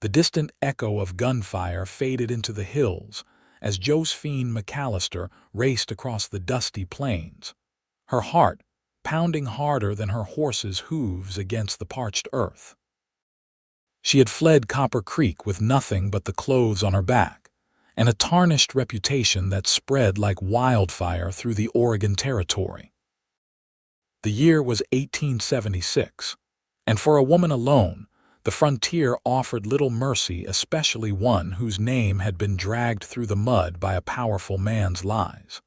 The distant echo of gunfire faded into the hills as Josephine Mcalister raced across the dusty plains, her heart pounding harder than her horse's hooves against the parched earth. She had fled Copper Creek with nothing but the clothes on her back, and a tarnished reputation that spread like wildfire through the Oregon Territory. The year was 1876, and for a woman alone, the frontier offered little mercy, especially one whose name had been dragged through the mud by a powerful man's lies.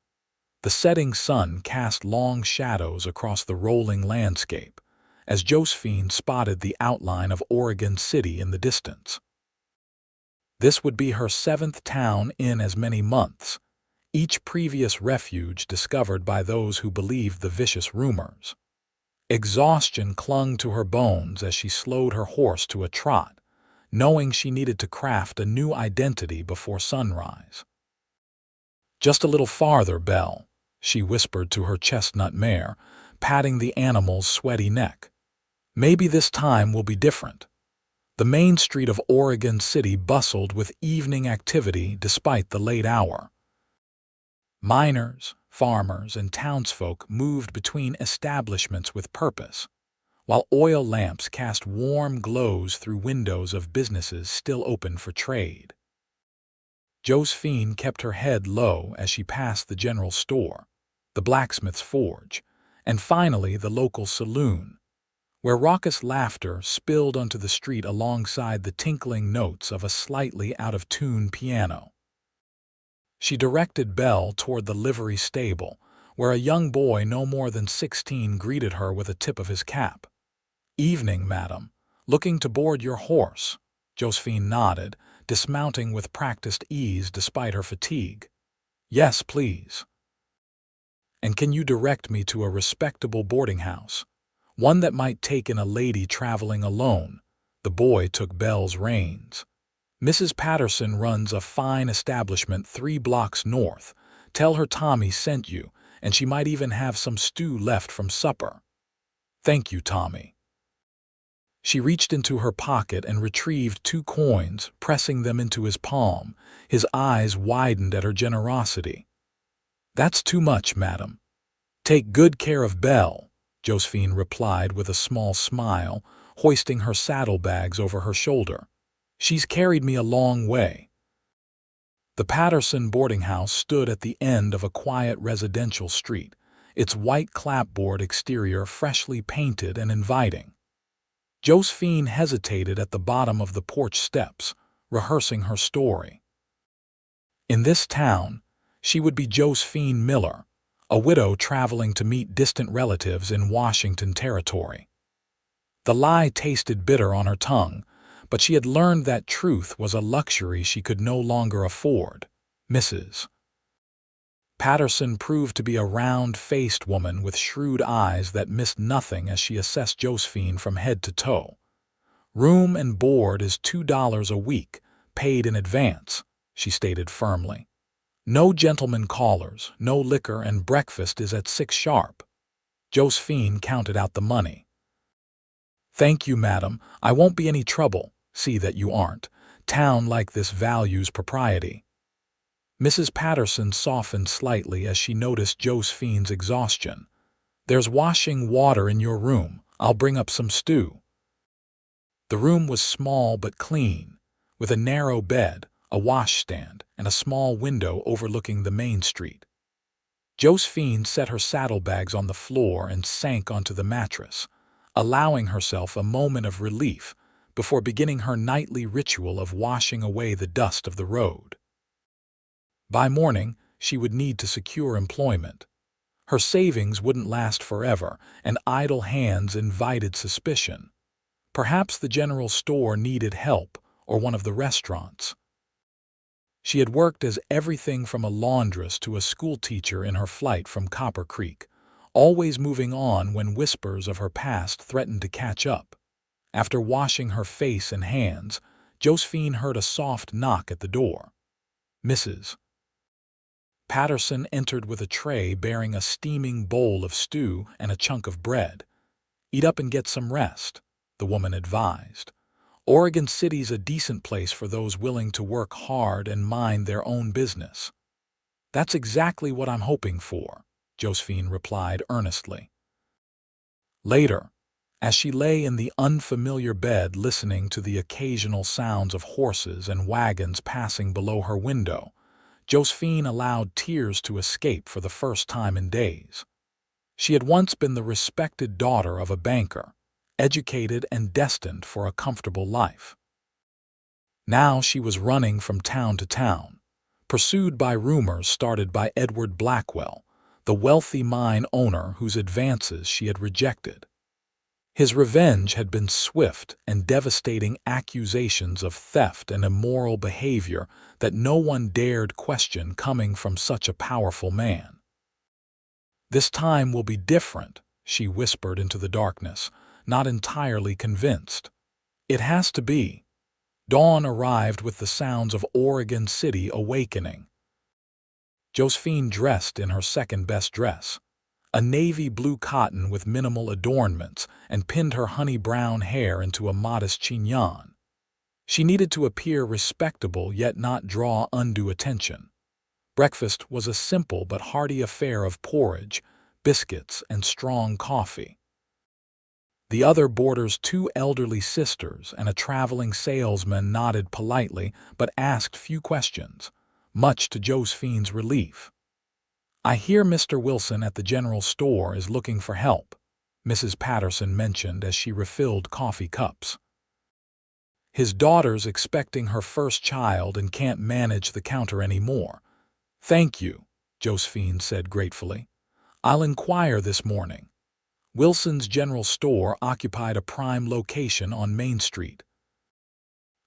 The setting sun cast long shadows across the rolling landscape as Josephine spotted the outline of Oregon City in the distance. This would be her 7th town in as many months, each previous refuge discovered by those who believed the vicious rumors. Exhaustion clung to her bones as she slowed her horse to a trot, knowing she needed to craft a new identity before sunrise. "Just a little farther, Belle," she whispered to her chestnut mare, patting the animal's sweaty neck. "Maybe this time will be different." The main street of Oregon City bustled with evening activity despite the late hour. Miners, farmers, and townsfolk moved between establishments with purpose, while oil lamps cast warm glows through windows of businesses still open for trade. Josephine kept her head low as she passed the general store, the blacksmith's forge, and finally the local saloon, where raucous laughter spilled onto the street alongside the tinkling notes of a slightly out-of-tune piano. She directed Belle toward the livery stable, where a young boy no more than 16 greeted her with a tip of his cap. "Evening, madam. Looking to board your horse?" Josephine nodded, dismounting with practiced ease despite her fatigue. "Yes, please." "And can you direct me to a respectable boarding house? One that might take in a lady traveling alone?" The boy took Belle's reins. "Mrs. Patterson runs a fine establishment 3 blocks north. Tell her Tommy sent you, and she might even have some stew left from supper." "Thank you, Tommy." She reached into her pocket and retrieved 2 coins, pressing them into his palm. His eyes widened at her generosity. "That's too much, madam." "Take good care of Belle," Josephine replied with a small smile, hoisting her saddlebags over her shoulder. "She's carried me a long way." The Patterson boarding house stood at the end of a quiet residential street, its white clapboard exterior freshly painted and inviting. Josephine hesitated at the bottom of the porch steps, rehearsing her story. In this town, she would be Josephine Miller, a widow traveling to meet distant relatives in Washington Territory. The lie tasted bitter on her tongue, but she had learned that truth was a luxury she could no longer afford. Mrs. Patterson proved to be a round-faced woman with shrewd eyes that missed nothing as she assessed Josephine from head to toe. "Room and board is $2 a week, paid in advance," she stated firmly. "No gentlemen callers, no liquor, and breakfast is at 6 sharp." Josephine counted out the money. "Thank you, madam. I won't be any trouble. See that you aren't. Town like this values propriety." Mrs. Patterson softened slightly as she noticed Josephine's exhaustion. "There's washing water in your room. I'll bring up some stew." The room was small but clean, with a narrow bed, a washstand, and a small window overlooking the main street. Josephine set her saddlebags on the floor and sank onto the mattress, allowing herself a moment of relief before beginning her nightly ritual of washing away the dust of the road. By morning, she would need to secure employment. Her savings wouldn't last forever, and idle hands invited suspicion. Perhaps the general store needed help, or one of the restaurants. She had worked as everything from a laundress to a schoolteacher in her flight from Copper Creek, always moving on when whispers of her past threatened to catch up. After washing her face and hands, Josephine heard a soft knock at the door. Mrs. Patterson entered with a tray bearing a steaming bowl of stew and a chunk of bread. "Eat up and get some rest," the woman advised. Oregon City's a decent place for those willing to work hard and mind their own business." "That's exactly what I'm hoping for," Josephine replied earnestly. Later, as she lay in the unfamiliar bed listening to the occasional sounds of horses and wagons passing below her window, Josephine allowed tears to escape for the first time in days. She had once been the respected daughter of a banker, educated and destined for a comfortable life. Now she was running from town to town, pursued by rumors started by Edward Blackwell, the wealthy mine owner whose advances she had rejected. His revenge had been swift and devastating accusations of theft and immoral behavior that no one dared question coming from such a powerful man. "This time will be different," she whispered into the darkness, not entirely convinced. "It has to be." Dawn arrived with the sounds of Oregon City awakening. Josephine dressed in her second-best dress, a navy blue cotton with minimal adornments, and pinned her honey-brown hair into a modest chignon. She needed to appear respectable yet not draw undue attention. Breakfast was a simple but hearty affair of porridge, biscuits, and strong coffee. The other boarder's two elderly sisters and a traveling salesman nodded politely but asked few questions, much to Josephine's relief. "I hear Mr. Wilson at the general store is looking for help," Mrs. Patterson mentioned as she refilled coffee cups. "His daughter's expecting her first child and can't manage the counter anymore." "Thank you," Josephine said gratefully. "I'll inquire this morning." Wilson's general store occupied a prime location on Main Street.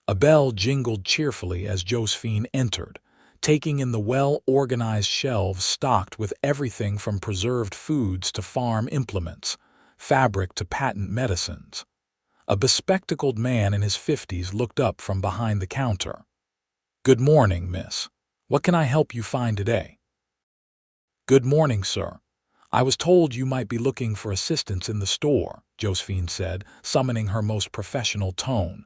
A bell jingled cheerfully as Josephine entered, taking in the well-organized shelves stocked with everything from preserved foods to farm implements, fabric to patent medicines. A bespectacled man in his 50s looked up from behind the counter. "Good morning, miss. What can I help you find today?" "Good morning, sir. I was told you might be looking for assistance in the store," Josephine said, summoning her most professional tone.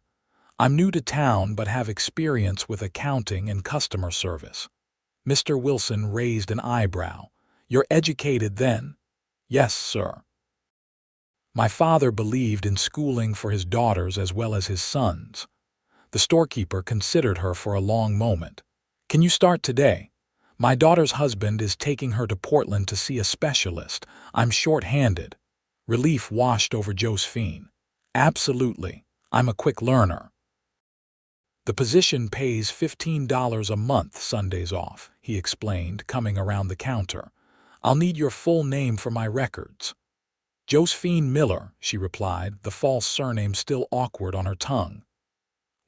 "I'm new to town but have experience with accounting and customer service." Mr. Wilson raised an eyebrow. "You're educated then?" "Yes, sir." "My father believed in schooling for his daughters as well as his sons." The storekeeper considered her for a long moment. "Can you start today? My daughter's husband is taking her to Portland to see a specialist. I'm short-handed." Relief washed over Josephine. "Absolutely. I'm a quick learner." "The position pays $15 a month, Sundays off," he explained, coming around the counter. "I'll need your full name for my records." "Josephine Miller," she replied, the false surname still awkward on her tongue.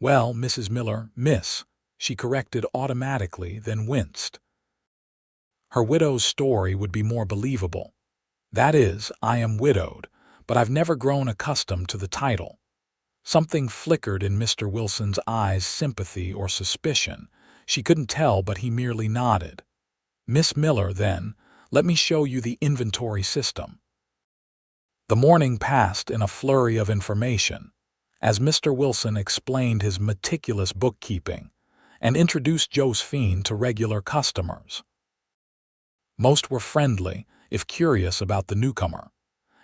"Well, Mrs. Miller, miss," she corrected automatically, then winced. Her widow's story would be more believable. "That is, I am widowed, but I've never grown accustomed to the title." Something flickered in Mr. Wilson's eyes, sympathy or suspicion. She couldn't tell, but he merely nodded. "Miss Miller, then, let me show you the inventory system." The morning passed in a flurry of information, as Mr. Wilson explained his meticulous bookkeeping and introduced Josephine to regular customers. Most were friendly, if curious about the newcomer,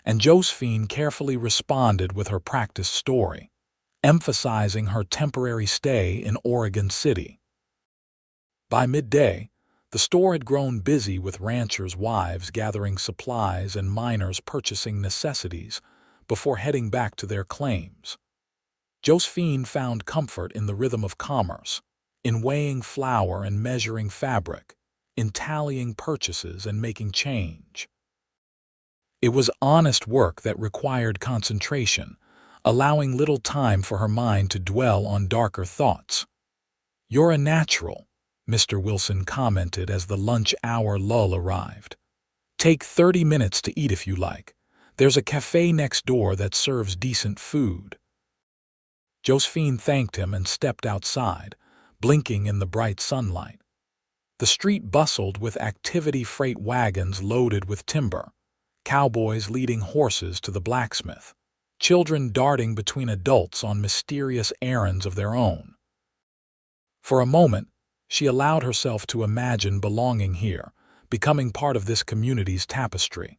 and Josephine carefully responded with her practice story, emphasizing her temporary stay in Oregon City. By midday, the store had grown busy with ranchers' wives gathering supplies and miners purchasing necessities before heading back to their claims. Josephine found comfort in the rhythm of commerce, in weighing flour and measuring fabric, in tallying purchases and making change. It was honest work that required concentration, allowing little time for her mind to dwell on darker thoughts. "You're a natural," Mr. Wilson commented as the lunch-hour lull arrived. "Take 30 minutes to eat if you like. There's a cafe next door that serves decent food." Josephine thanked him and stepped outside, blinking in the bright sunlight. The street bustled with activity, freight wagons loaded with timber, cowboys leading horses to the blacksmith, children darting between adults on mysterious errands of their own. For a moment, she allowed herself to imagine belonging here, becoming part of this community's tapestry.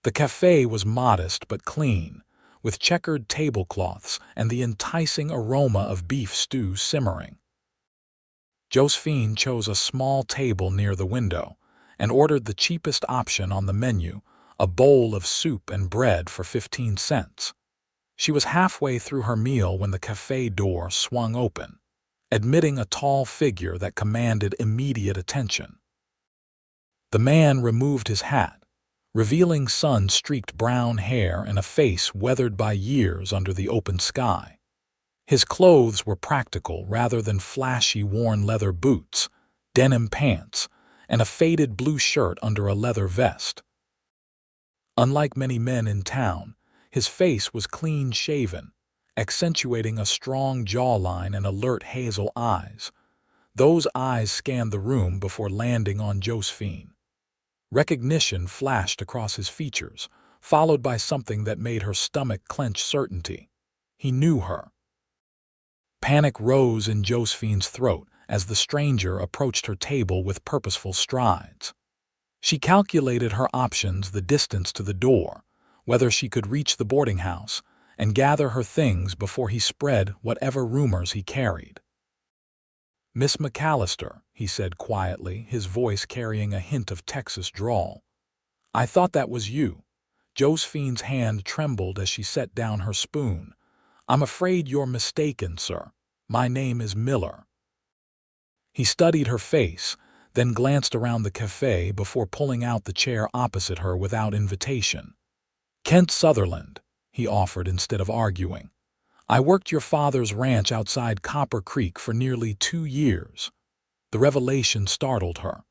The cafe was modest but clean, with checkered tablecloths and the enticing aroma of beef stew simmering. Josephine chose a small table near the window and ordered the cheapest option on the menu, a bowl of soup and bread for 15 cents. She was halfway through her meal when the cafe door swung open, admitting a tall figure that commanded immediate attention. The man removed his hat, revealing sun-streaked brown hair and a face weathered by years under the open sky. His clothes were practical rather than flashy worn leather boots, denim pants, and a faded blue shirt under a leather vest. Unlike many men in town, his face was clean-shaven, accentuating a strong jawline and alert hazel eyes. Those eyes scanned the room before landing on Josephine. Recognition flashed across his features, followed by something that made her stomach clench certainty. He knew her. Panic rose in Josephine's throat as the stranger approached her table with purposeful strides. She calculated her options, the distance to the door, whether she could reach the boarding house, and gather her things before he spread whatever rumors he carried. "Miss Mcalister," he said quietly, his voice carrying a hint of Texas drawl. "I thought that was you." Josephine's hand trembled as she set down her spoon. "I'm afraid you're mistaken, sir. My name is Miller." He studied her face, then glanced around the cafe before pulling out the chair opposite her without invitation. "Kent Sutherland," he offered instead of arguing. "I worked your father's ranch outside Copper Creek for nearly 2 years. The revelation startled her.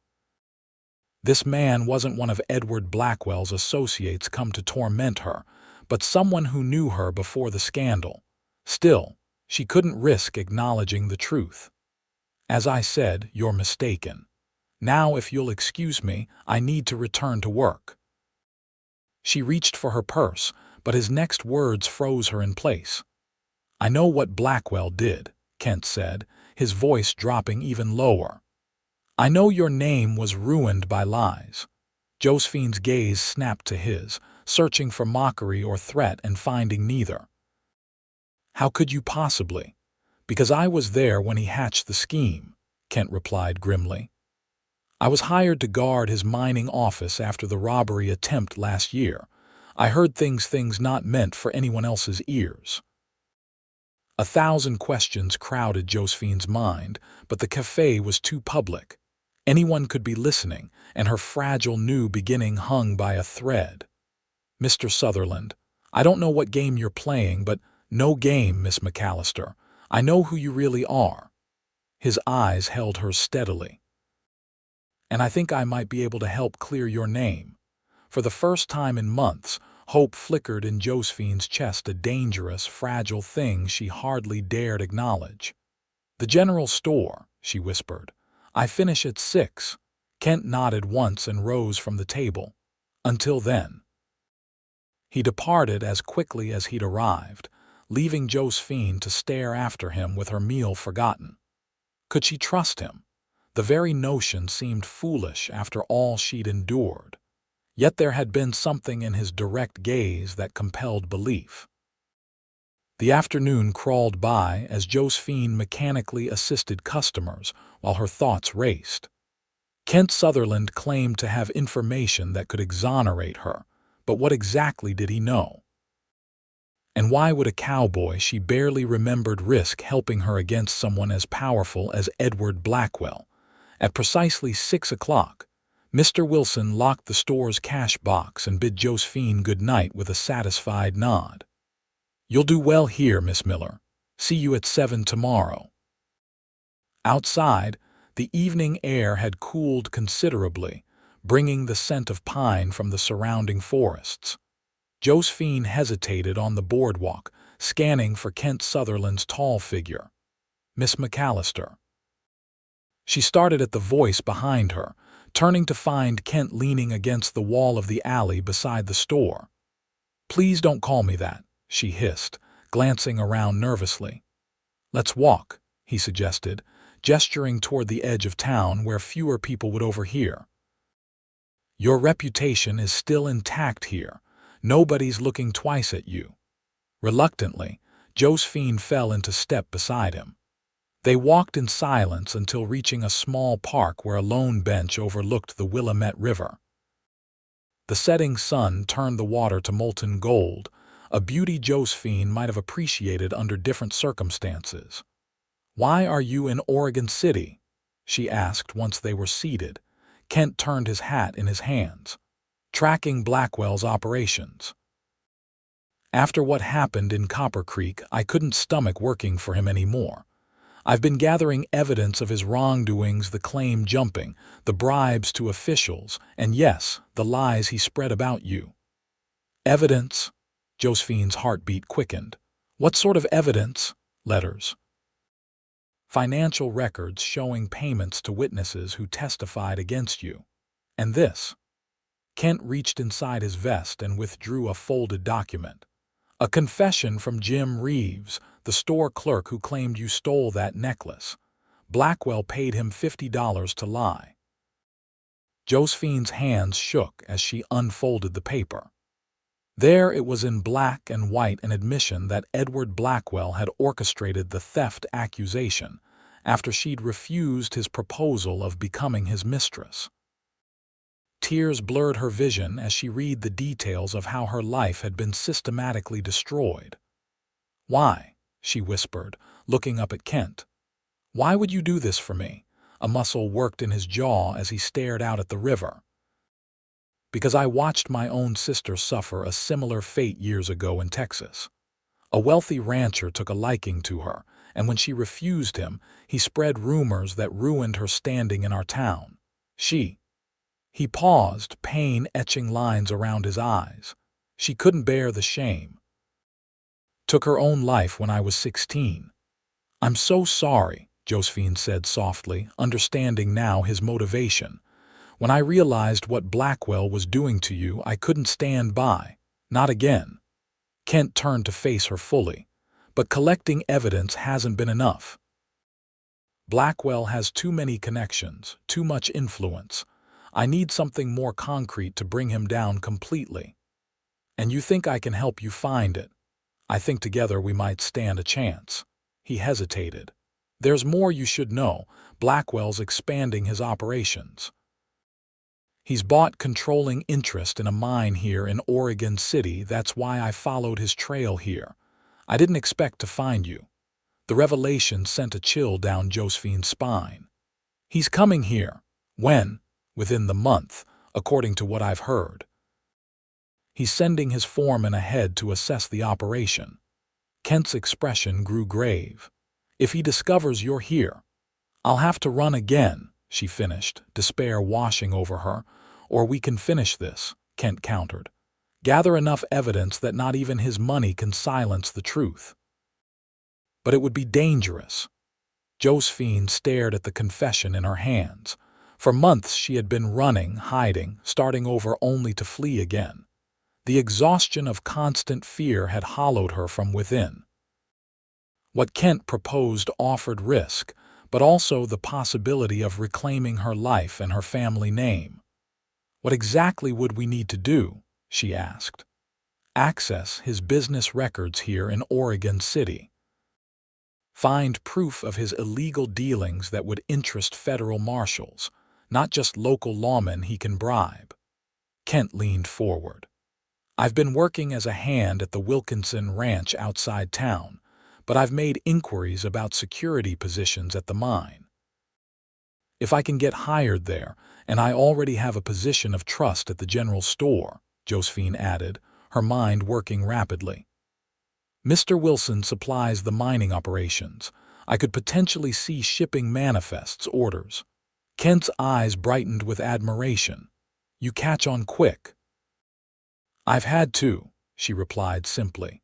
This man wasn't one of Edward Blackwell's associates come to torment her, but someone who knew her before the scandal. Still, she couldn't risk acknowledging the truth. "As I said, you're mistaken. Now, if you'll excuse me, I need to return to work." She reached for her purse, but his next words froze her in place. "I know what Blackwell did," Kent said, his voice dropping even lower. "I know your name was ruined by lies." Josephine's gaze snapped to his, searching for mockery or threat and finding neither. "How could you possibly?" "Because I was there when he hatched the scheme," Kent replied grimly. "I was hired to guard his mining office after the robbery attempt last year. I heard things not meant for anyone else's ears." 1,000 questions crowded Josephine's mind, but the cafe was too public. Anyone could be listening, and her fragile new beginning hung by a thread. "Mr. Sutherland, I don't know what game you're playing, but no game, Miss Mcalister. I know who you really are." His eyes held hers steadily. "And I think I might be able to help clear your name." For the first time in months, hope flickered in Josephine's chest, a dangerous, fragile thing she hardly dared acknowledge. "The general store," she whispered. "I finish at 6. Kent nodded once and rose from the table. "Until then." He departed as quickly as he'd arrived, leaving Josephine to stare after him with her meal forgotten. Could she trust him? The very notion seemed foolish after all she'd endured. Yet there had been something in his direct gaze that compelled belief. The afternoon crawled by as Josephine mechanically assisted customers while her thoughts raced. Kent Sutherland claimed to have information that could exonerate her, but what exactly did he know? And why would a cowboy she barely remembered risk helping her against someone as powerful as Edward Blackwell? At precisely 6 o'clock, Mr. Wilson locked the store's cash box and bid Josephine good night with a satisfied nod. "You'll do well here, Miss Miller. See you at 7 tomorrow." Outside, the evening air had cooled considerably, bringing the scent of pine from the surrounding forests. Josephine hesitated on the boardwalk, scanning for Kent Sutherland's tall figure. "Miss Mcalister." She started at the voice behind her, turning to find Kent leaning against the wall of the alley beside the store. "Please don't call me that. she hissed, glancing around nervously. "Let's walk," he suggested, gesturing toward the edge of town where fewer people would overhear. "Your reputation is still intact here. Nobody's looking twice at you." Reluctantly, Josephine fell into step beside him. They walked in silence until reaching a small park where a lone bench overlooked the Willamette River. The setting sun turned the water to molten gold, a beauty Josephine might have appreciated under different circumstances. "Why are you in Oregon City?" she asked once they were seated. Kent turned his hat in his hands. "Tracking Blackwell's operations. After what happened in Copper Creek, I couldn't stomach working for him anymore. I've been gathering evidence of his wrongdoings, the claim jumping, the bribes to officials, and yes, the lies he spread about you." "Evidence?" Josephine's heartbeat quickened. "What sort of evidence?" "Letters. Financial records showing payments to witnesses who testified against you. And this." Kent reached inside his vest and withdrew a folded document. "A confession from Jim Reeves, the store clerk who claimed you stole that necklace. Blackwell paid him $50 to lie." Josephine's hands shook as she unfolded the paper. There it was in black and white, an admission that Edward Blackwell had orchestrated the theft accusation after she'd refused his proposal of becoming his mistress. Tears blurred her vision as she read the details of how her life had been systematically destroyed. "Why?" she whispered, looking up at Kent. "Why would you do this for me?" A muscle worked in his jaw as he stared out at the river. "Because I watched my own sister suffer a similar fate years ago in Texas. A wealthy rancher took a liking to her, and when she refused him, he spread rumors that ruined her standing in our town. He paused, pain etching lines around his eyes. "She couldn't bear the shame. Took her own life when I was 16. "I'm so sorry," Josephine said softly, understanding now his motivation. "When I realized what Blackwell was doing to you, I couldn't stand by. Not again." Kent turned to face her fully. "But collecting evidence hasn't been enough. Blackwell has too many connections, too much influence. I need something more concrete to bring him down completely. And you think I can help you find it? I think together we might stand a chance." He hesitated. "There's more you should know. Blackwell's expanding his operations. He's bought controlling interest in a mine here in Oregon City. That's why I followed his trail here. I didn't expect to find you." The revelation sent a chill down Josephine's spine. "He's coming here." "When?" "Within the month, according to what I've heard. He's sending his foreman ahead to assess the operation." Kent's expression grew grave. "If he discovers you're here, I'll have to run again," she finished, despair washing over her. "Or we can finish this," Kent countered. "Gather enough evidence that not even his money can silence the truth." "But it would be dangerous." Josephine stared at the confession in her hands. For months she had been running, hiding, starting over only to flee again. The exhaustion of constant fear had hollowed her from within. What Kent proposed offered risk, but also the possibility of reclaiming her life and her family name. "What exactly would we need to do?" she asked. "Access his business records here in Oregon City. Find proof of his illegal dealings that would interest federal marshals, not just local lawmen he can bribe." Kent leaned forward. "I've been working as a hand at the Wilkinson Ranch outside town, but I've made inquiries about security positions at the mine. If I can get hired there, and I already have a position of trust at the general store," Josephine added, her mind working rapidly. "Mr. Wilson supplies the mining operations. I could potentially see shipping manifests, orders." Kent's eyes brightened with admiration. "You catch on quick." "I've had to," she replied simply.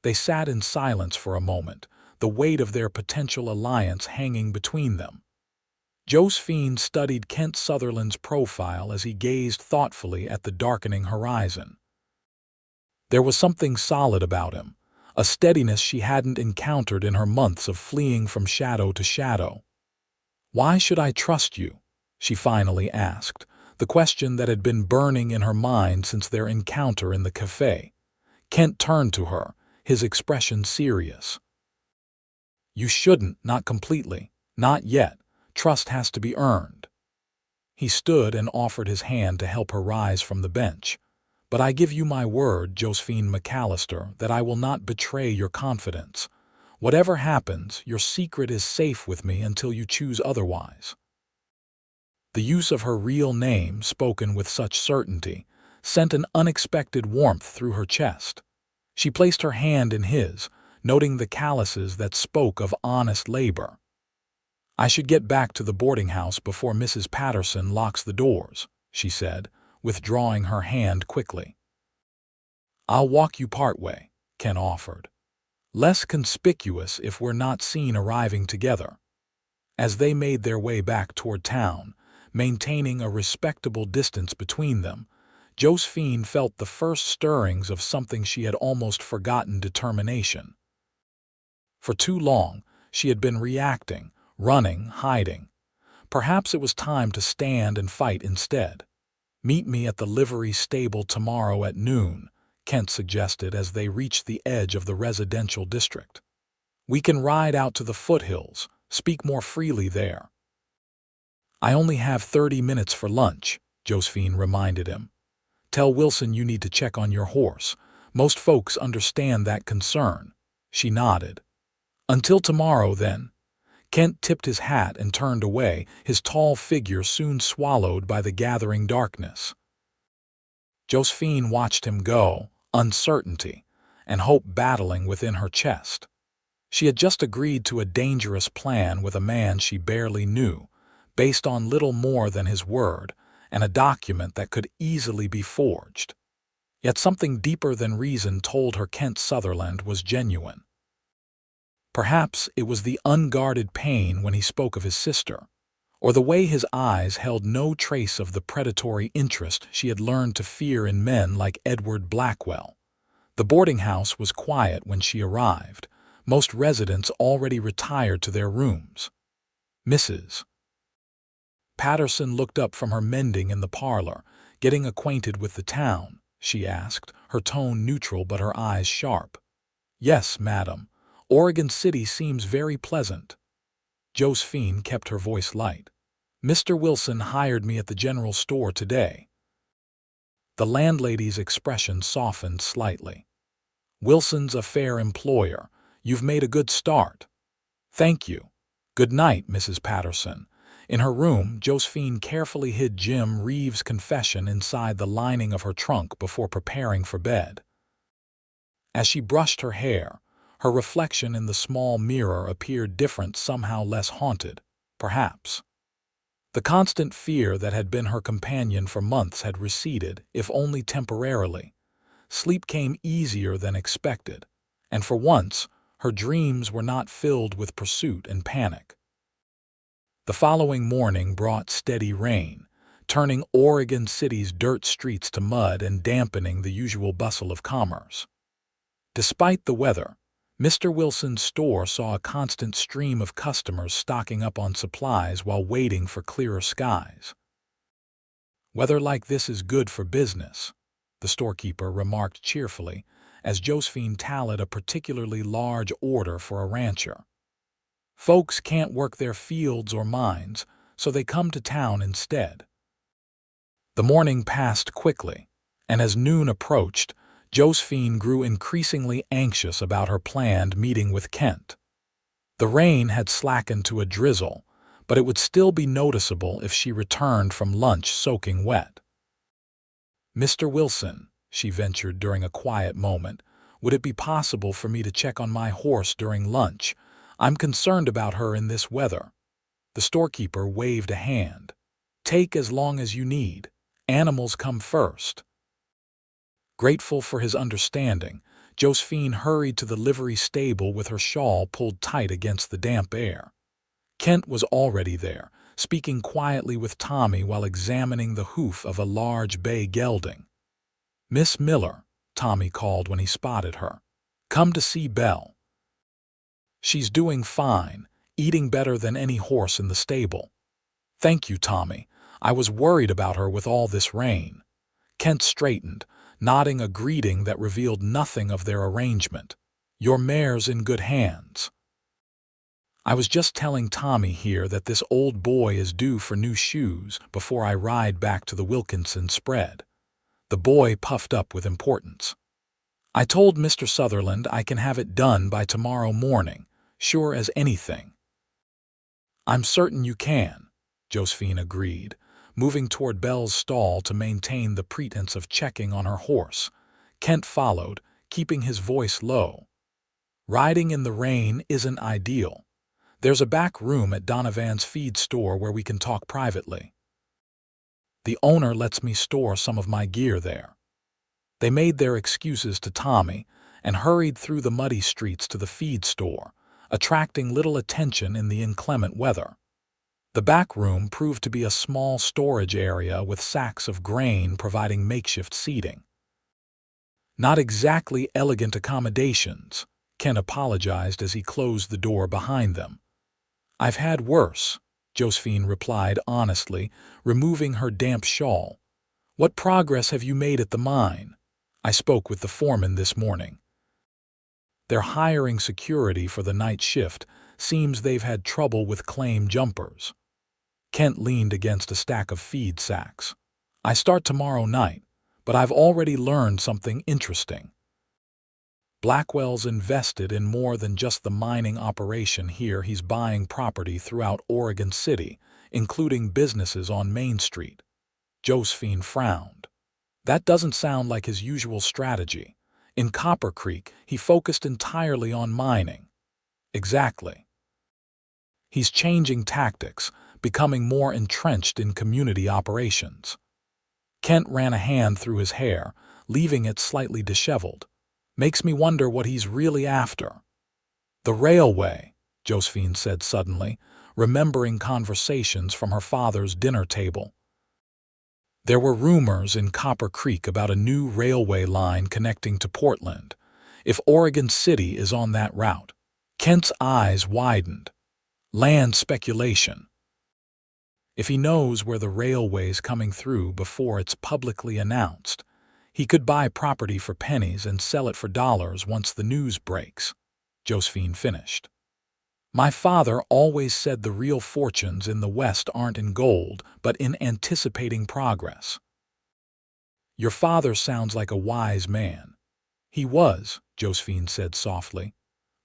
They sat in silence for a moment, the weight of their potential alliance hanging between them. Josephine studied Kent Sutherland's profile as he gazed thoughtfully at the darkening horizon. There was something solid about him, a steadiness she hadn't encountered in her months of fleeing from shadow to shadow. "Why should I trust you?" she finally asked, the question that had been burning in her mind since their encounter in the cafe. Kent turned to her, his expression serious. "You shouldn't, not completely. Not yet. Trust has to be earned." He stood and offered his hand to help her rise from the bench. "But I give you my word, Josephine Mcalister, that I will not betray your confidence. Whatever happens, your secret is safe with me until you choose otherwise." The use of her real name, spoken with such certainty, sent an unexpected warmth through her chest. She placed her hand in his, noting the calluses that spoke of honest labor. "I should get back to the boarding house before Mrs. Patterson locks the doors," she said, withdrawing her hand quickly. "I'll walk you part way," Ken offered. "Less conspicuous if we're not seen arriving together." As they made their way back toward town, maintaining a respectable distance between them, Josephine felt the first stirrings of something she had almost forgotten: determination. For too long, she had been reacting, running, hiding. Perhaps it was time to stand and fight instead. "Meet me at the livery stable tomorrow at noon," Kent suggested as they reached the edge of the residential district. "We can ride out to the foothills, speak more freely there." "I only have 30 minutes for lunch," Josephine reminded him. "Tell Wilson you need to check on your horse. Most folks understand that concern." She nodded. "Until tomorrow, then." Kent tipped his hat and turned away, his tall figure soon swallowed by the gathering darkness. Josephine watched him go, uncertainty and hope battling within her chest. She had just agreed to a dangerous plan with a man she barely knew, based on little more than his word, and a document that could easily be forged. Yet something deeper than reason told her Kent Sutherland was genuine. Perhaps it was the unguarded pain when he spoke of his sister, or the way his eyes held no trace of the predatory interest she had learned to fear in men like Edward Blackwell. The boarding house was quiet when she arrived, most residents already retired to their rooms. "Mrs. Patterson looked up from her mending in the parlor. "Getting acquainted with the town?" she asked, her tone neutral but her eyes sharp. "Yes, madam. Oregon City seems very pleasant." Josephine kept her voice light. "Mr. Wilson hired me at the general store today." The landlady's expression softened slightly. "Wilson's a fair employer. You've made a good start." "Thank you. Good night, Mrs. Patterson." In her room, Josephine carefully hid Jim Reeves' confession inside the lining of her trunk before preparing for bed. As she brushed her hair, her reflection in the small mirror appeared different, somehow less haunted, perhaps. The constant fear that had been her companion for months had receded, if only temporarily. Sleep came easier than expected, and for once, her dreams were not filled with pursuit and panic. The following morning brought steady rain, turning Oregon City's dirt streets to mud and dampening the usual bustle of commerce. Despite the weather, Mr. Wilson's store saw a constant stream of customers stocking up on supplies while waiting for clearer skies. "Weather like this is good for business," the storekeeper remarked cheerfully as Josephine tallied a particularly large order for a rancher. "Folks can't work their fields or mines, so they come to town instead." The morning passed quickly, and as noon approached, Josephine grew increasingly anxious about her planned meeting with Kent. The rain had slackened to a drizzle, but it would still be noticeable if she returned from lunch soaking wet. "Mr. Wilson," she ventured during a quiet moment, "would it be possible for me to check on my horse during lunch? I'm concerned about her in this weather." The storekeeper waved a hand. "Take as long as you need. Animals come first." Grateful for his understanding, Josephine hurried to the livery stable with her shawl pulled tight against the damp air. Kent was already there, speaking quietly with Tommy while examining the hoof of a large bay gelding. "Miss Miller," Tommy called when he spotted her. "Come to see Belle. She's doing fine, eating better than any horse in the stable." "Thank you, Tommy. I was worried about her with all this rain." Kent straightened, nodding a greeting that revealed nothing of their arrangement. "Your mare's in good hands." "I was just telling Tommy here that this old boy is due for new shoes before I ride back to the Wilkinson spread." The boy puffed up with importance. "I told Mr. Sutherland I can have it done by tomorrow morning, sure as anything." "I'm certain you can," Josephine agreed, moving toward Belle's stall to maintain the pretense of checking on her horse. Kent followed, keeping his voice low. "Riding in the rain isn't ideal. There's a back room at Donovan's feed store where we can talk privately. The owner lets me store some of my gear there." They made their excuses to Tommy and hurried through the muddy streets to the feed store, attracting little attention in the inclement weather. The back room proved to be a small storage area with sacks of grain providing makeshift seating. "Not exactly elegant accommodations," Ken apologized as he closed the door behind them. "I've had worse," Josephine replied honestly, removing her damp shawl. "What progress have you made at the mine?" "I spoke with the foreman this morning. They're hiring security for the night shift. Seems they've had trouble with claim jumpers." Kent leaned against a stack of feed sacks. "I start tomorrow night, but I've already learned something interesting. Blackwell's invested in more than just the mining operation here. He's buying property throughout Oregon City, including businesses on Main Street." Josephine frowned. That doesn't sound like his usual strategy. In Copper Creek, he focused entirely on mining. Exactly. He's changing tactics, becoming more entrenched in community operations. Kent ran a hand through his hair, leaving it slightly disheveled. "Makes me wonder what he's really after." "The railway," Josephine said suddenly, remembering conversations from her father's dinner table. There were rumors in Copper Creek about a new railway line connecting to Portland. If Oregon City is on that route. Kent's eyes widened. Land speculation. If he knows where the railway's coming through before it's publicly announced, he could buy property for pennies and sell it for dollars once the news breaks. Josephine finished. "My father always said the real fortunes in the West aren't in gold, but in anticipating progress." "Your father sounds like a wise man." "He was," Josephine said softly.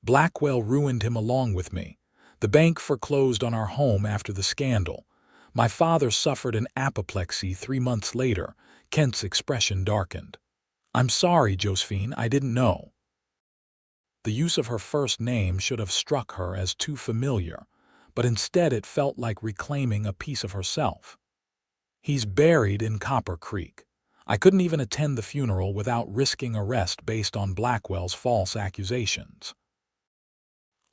"Blackwell ruined him along with me. The bank foreclosed on our home after the scandal. My father suffered an apoplexy 3 months later." Kent's expression darkened. "I'm sorry, Josephine, I didn't know." The use of her first name should have struck her as too familiar, but instead it felt like reclaiming a piece of herself. "He's buried in Copper Creek. I couldn't even attend the funeral without risking arrest based on Blackwell's false accusations."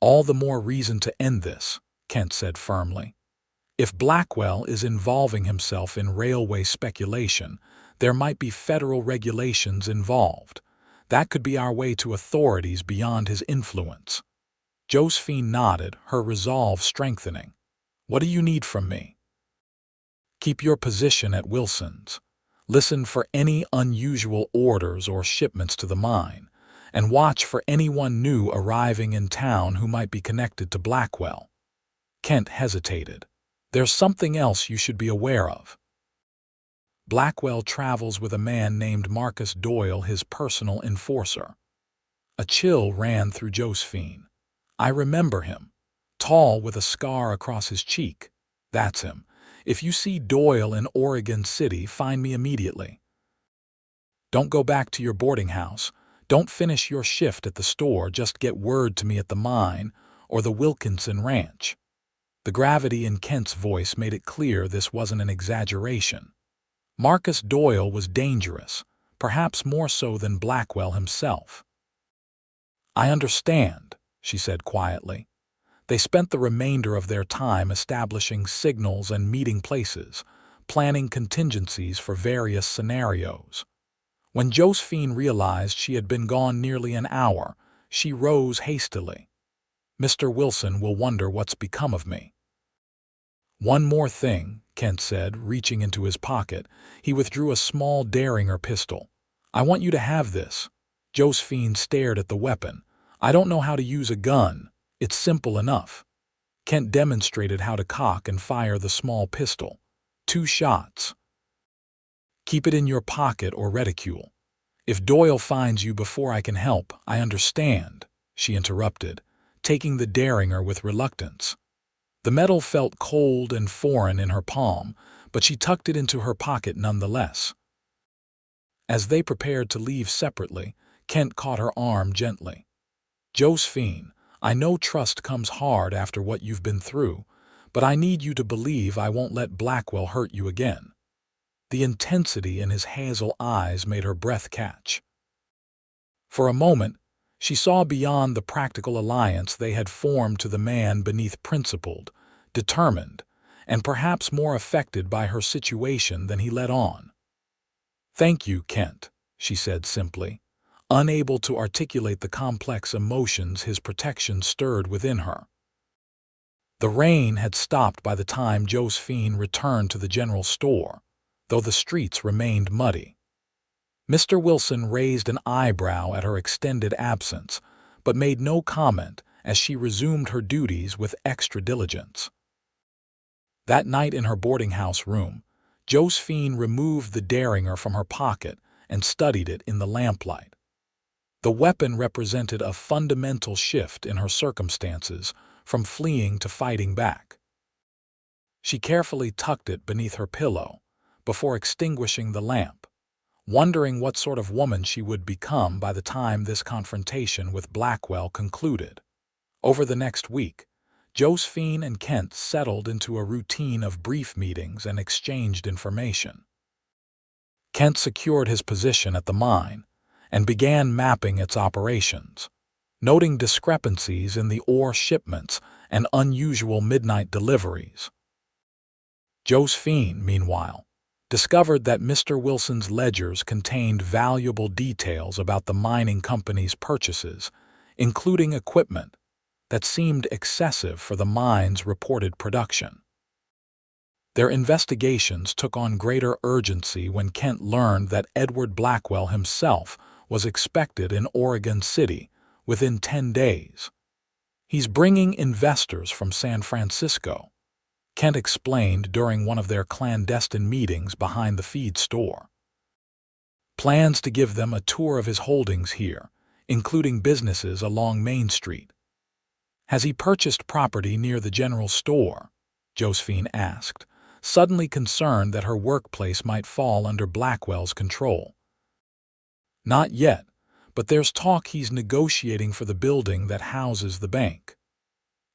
"All the more reason to end this," Kent said firmly. "If Blackwell is involving himself in railway speculation, there might be federal regulations involved. That could be our way to authorities beyond his influence." Josephine nodded, her resolve strengthening. "What do you need from me?" "Keep your position at Wilson's. Listen for any unusual orders or shipments to the mine, and watch for anyone new arriving in town who might be connected to Blackwell." Kent hesitated. "There's something else you should be aware of. Blackwell travels with a man named Marcus Doyle, his personal enforcer." A chill ran through Josephine. "I remember him. Tall with a scar across his cheek. That's him. If you see Doyle in Oregon City, find me immediately. Don't go back to your boarding house. Don't finish your shift at the store. Just get word to me at the mine or the Wilkinson ranch." The gravity in Kent's voice made it clear this wasn't an exaggeration. Marcus Doyle was dangerous, perhaps more so than Blackwell himself. "I understand," she said quietly. They spent the remainder of their time establishing signals and meeting places, planning contingencies for various scenarios. When Josephine realized she had been gone nearly an hour, she rose hastily. "Mr. Wilson will wonder what's become of me." "One more thing," Kent said, reaching into his pocket. He withdrew a small Derringer pistol. "I want you to have this." Josephine stared at the weapon. "I don't know how to use a gun. It's simple enough." Kent demonstrated how to cock and fire the small pistol. 2 shots. "Keep it in your pocket or reticule. If Doyle finds you before I can help, I understand," she interrupted, taking the Derringer with reluctance. The metal felt cold and foreign in her palm, but she tucked it into her pocket nonetheless. As they prepared to leave separately, Kent caught her arm gently. "Josephine, I know trust comes hard after what you've been through, but I need you to believe I won't let Blackwell hurt you again." The intensity in his hazel eyes made her breath catch. For a moment, she saw beyond the practical alliance they had formed to the man beneath, principled, determined, and perhaps more affected by her situation than he let on. "Thank you, Kent," she said simply, unable to articulate the complex emotions his protection stirred within her. The rain had stopped by the time Josephine returned to the general store, though the streets remained muddy. Mr. Wilson raised an eyebrow at her extended absence, but made no comment as she resumed her duties with extra diligence. That night in her boarding-house room, Josephine removed the Derringer from her pocket and studied it in the lamplight. The weapon represented a fundamental shift in her circumstances, from fleeing to fighting back. She carefully tucked it beneath her pillow before extinguishing the lamp, wondering what sort of woman she would become by the time this confrontation with Blackwell concluded. Over the next week, Josephine and Kent settled into a routine of brief meetings and exchanged information. Kent secured his position at the mine and began mapping its operations, noting discrepancies in the ore shipments and unusual midnight deliveries. Josephine, meanwhile, discovered that Mr. Wilson's ledgers contained valuable details about the mining company's purchases, including equipment that seemed excessive for the mine's reported production. Their investigations took on greater urgency when Kent learned that Edward Blackwell himself was expected in Oregon City within 10 days. "He's bringing investors from San Francisco," Kent explained during one of their clandestine meetings behind the feed store. "Plans to give them a tour of his holdings here, including businesses along Main Street." "Has he purchased property near the general store?" Josephine asked, suddenly concerned that her workplace might fall under Blackwell's control. "Not yet, but there's talk he's negotiating for the building that houses the bank."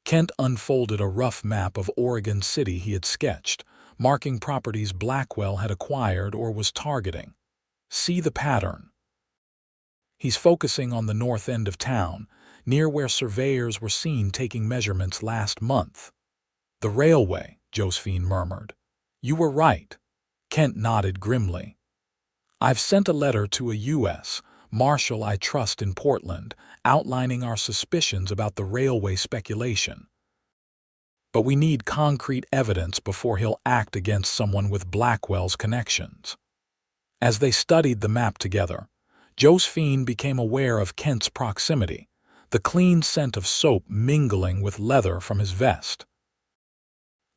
Kent unfolded a rough map of Oregon City he had sketched, marking properties Blackwell had acquired or was targeting. "See the pattern. He's focusing on the north end of town, near where surveyors were seen taking measurements last month." "The railway," Josephine murmured. "You were right." Kent nodded grimly. "I've sent a letter to a U.S. Marshal I trust in Portland, outlining our suspicions about the railway speculation. But we need concrete evidence before he'll act against someone with Blackwell's connections." As they studied the map together, Josephine became aware of Kent's proximity, the clean scent of soap mingling with leather from his vest.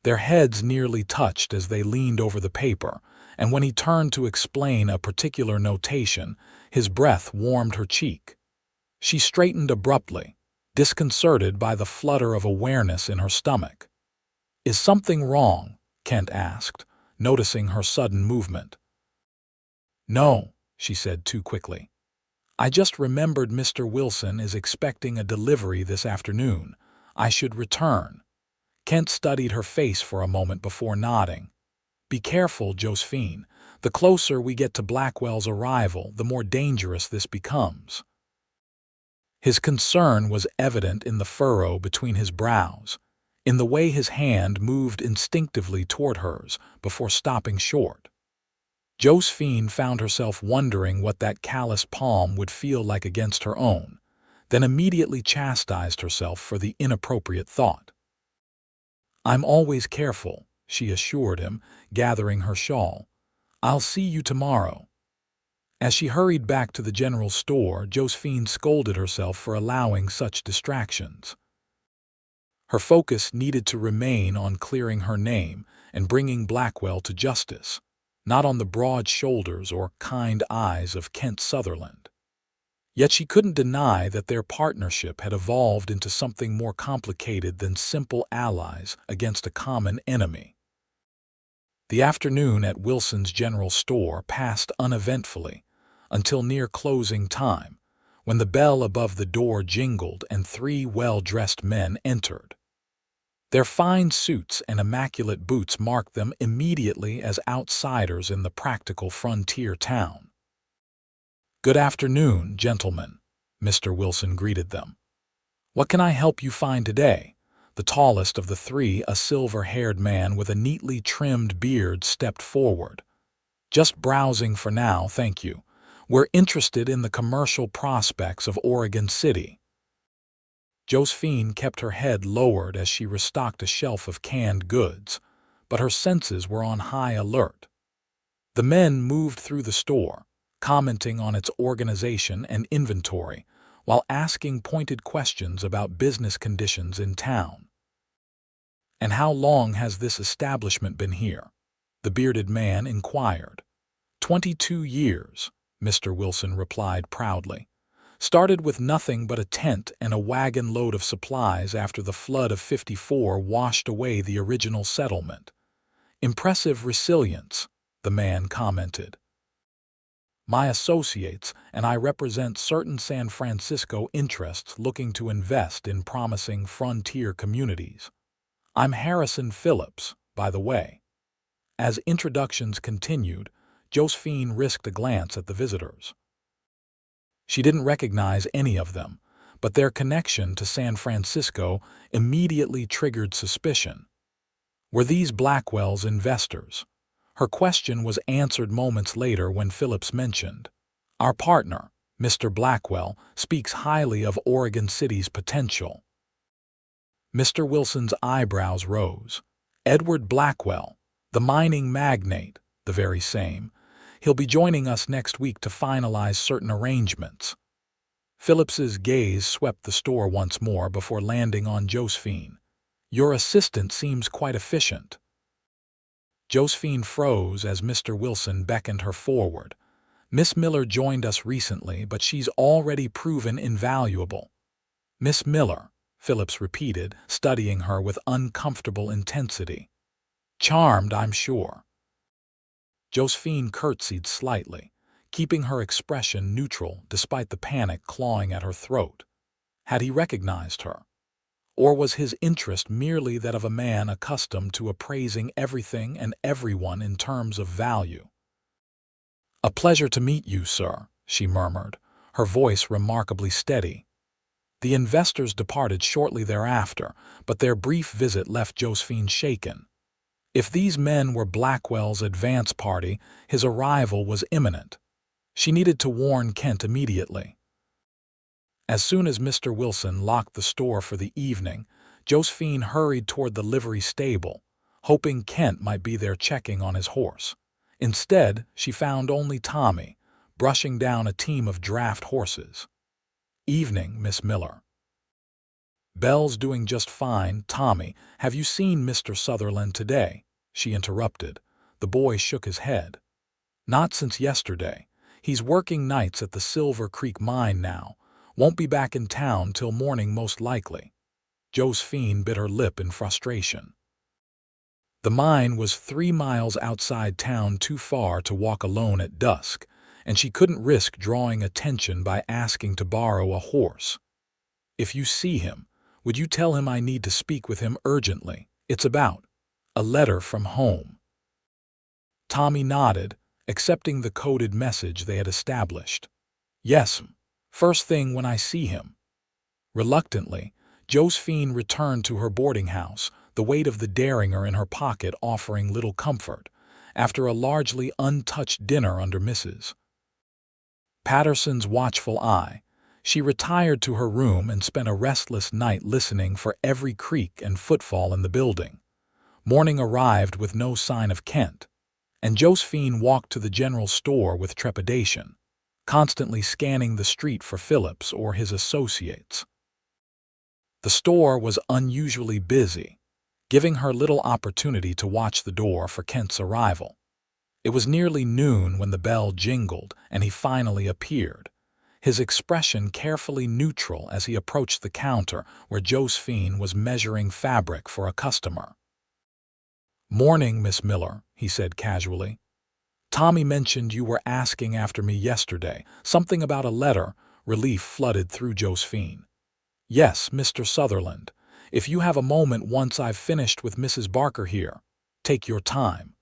Their heads nearly touched as they leaned over the paper, and when he turned to explain a particular notation, his breath warmed her cheek. She straightened abruptly, disconcerted by the flutter of awareness in her stomach. "Is something wrong?" Kent asked, noticing her sudden movement. "No," she said too quickly. "I just remembered Mr. Wilson is expecting a delivery this afternoon. I should return." Kent studied her face for a moment before nodding. "Be careful, Josephine. The closer we get to Blackwell's arrival, the more dangerous this becomes." His concern was evident in the furrow between his brows, in the way his hand moved instinctively toward hers before stopping short. Josephine found herself wondering what that callous palm would feel like against her own, then immediately chastised herself for the inappropriate thought. "I'm always careful," she assured him, gathering her shawl. "I'll see you tomorrow." As she hurried back to the general store, Josephine scolded herself for allowing such distractions. Her focus needed to remain on clearing her name and bringing Blackwell to justice, not on the broad shoulders or kind eyes of Kent Sutherland. Yet she couldn't deny that their partnership had evolved into something more complicated than simple allies against a common enemy. The afternoon at Wilson's general store passed uneventfully until near closing time, when the bell above the door jingled and three well-dressed men entered. Their fine suits and immaculate boots marked them immediately as outsiders in the practical frontier town. "Good afternoon, gentlemen," Mr. Wilson greeted them. "What can I help you find today?" The tallest of the three, a silver-haired man with a neatly trimmed beard, stepped forward. "Just browsing for now, thank you. We're interested in the commercial prospects of Oregon City." Josephine kept her head lowered as she restocked a shelf of canned goods, but her senses were on high alert. The men moved through the store, commenting on its organization and inventory, while asking pointed questions about business conditions in town. "And how long has this establishment been here?" the bearded man inquired. 22 years, Mr. Wilson replied proudly. "Started with nothing but a tent and a wagon load of supplies after the flood of '54 washed away the original settlement." "Impressive resilience," the man commented. "My associates and I represent certain San Francisco interests looking to invest in promising frontier communities. I'm Harrison Phillips, by the way." As introductions continued, Josephine risked a glance at the visitors. She didn't recognize any of them, but their connection to San Francisco immediately triggered suspicion. Were these Blackwell's investors? Her question was answered moments later when Phillips mentioned, "Our partner, Mr. Blackwell, speaks highly of Oregon City's potential." Mr. Wilson's eyebrows rose. "Edward Blackwell, the mining magnate, the very same. He'll be joining us next week to finalize certain arrangements." Phillips's gaze swept the store once more before landing on Josephine. "Your assistant seems quite efficient." Josephine froze as Mr. Wilson beckoned her forward. "Miss Miller joined us recently, but she's already proven invaluable." "Miss Miller," Phillips repeated, studying her with uncomfortable intensity. "Charmed, I'm sure." Josephine curtsied slightly, keeping her expression neutral despite the panic clawing at her throat. Had he recognized her? Or was his interest merely that of a man accustomed to appraising everything and everyone in terms of value? "A pleasure to meet you, sir," she murmured, her voice remarkably steady. The investors departed shortly thereafter, but their brief visit left Josephine shaken. If these men were Blackwell's advance party, his arrival was imminent. She needed to warn Kent immediately. As soon as Mr. Wilson locked the store for the evening, Josephine hurried toward the livery stable, hoping Kent might be there checking on his horse. Instead, she found only Tommy, brushing down a team of draft horses. "Evening, Miss Miller." "Belle's doing just fine, Tommy. Have you seen Mr. Sutherland today?" she interrupted. The boy shook his head. "Not since yesterday. He's working nights at the Silver Creek mine now. Won't be back in town till morning most likely." Josephine bit her lip in frustration. The mine was 3 miles outside town, too far to walk alone at dusk, and she couldn't risk drawing attention by asking to borrow a horse. "If you see him, would you tell him I need to speak with him urgently? It's about a letter from home." Tommy nodded, accepting the coded message they had established. "Yes, first thing when I see him." Reluctantly, Josephine returned to her boarding house, the weight of the derringer in her pocket offering little comfort. after a largely untouched dinner under Mrs. Patterson's watchful eye. She retired to her room and spent a restless night listening for every creak and footfall in the building. Morning arrived with no sign of Kent, and Josephine walked to the general store with trepidation, constantly scanning the street for Phillips or his associates. The store was unusually busy, giving her little opportunity to watch the door for Kent's arrival. It was nearly noon when the bell jingled and he finally appeared, his expression carefully neutral as he approached the counter where Josephine was measuring fabric for a customer. "Morning, Miss Miller," he said casually. "Tommy mentioned you were asking after me yesterday, something about a letter." Relief flooded through Josephine. "Yes, Mr. Sutherland. If you have a moment once I've finished with Mrs. Barker here, take your time."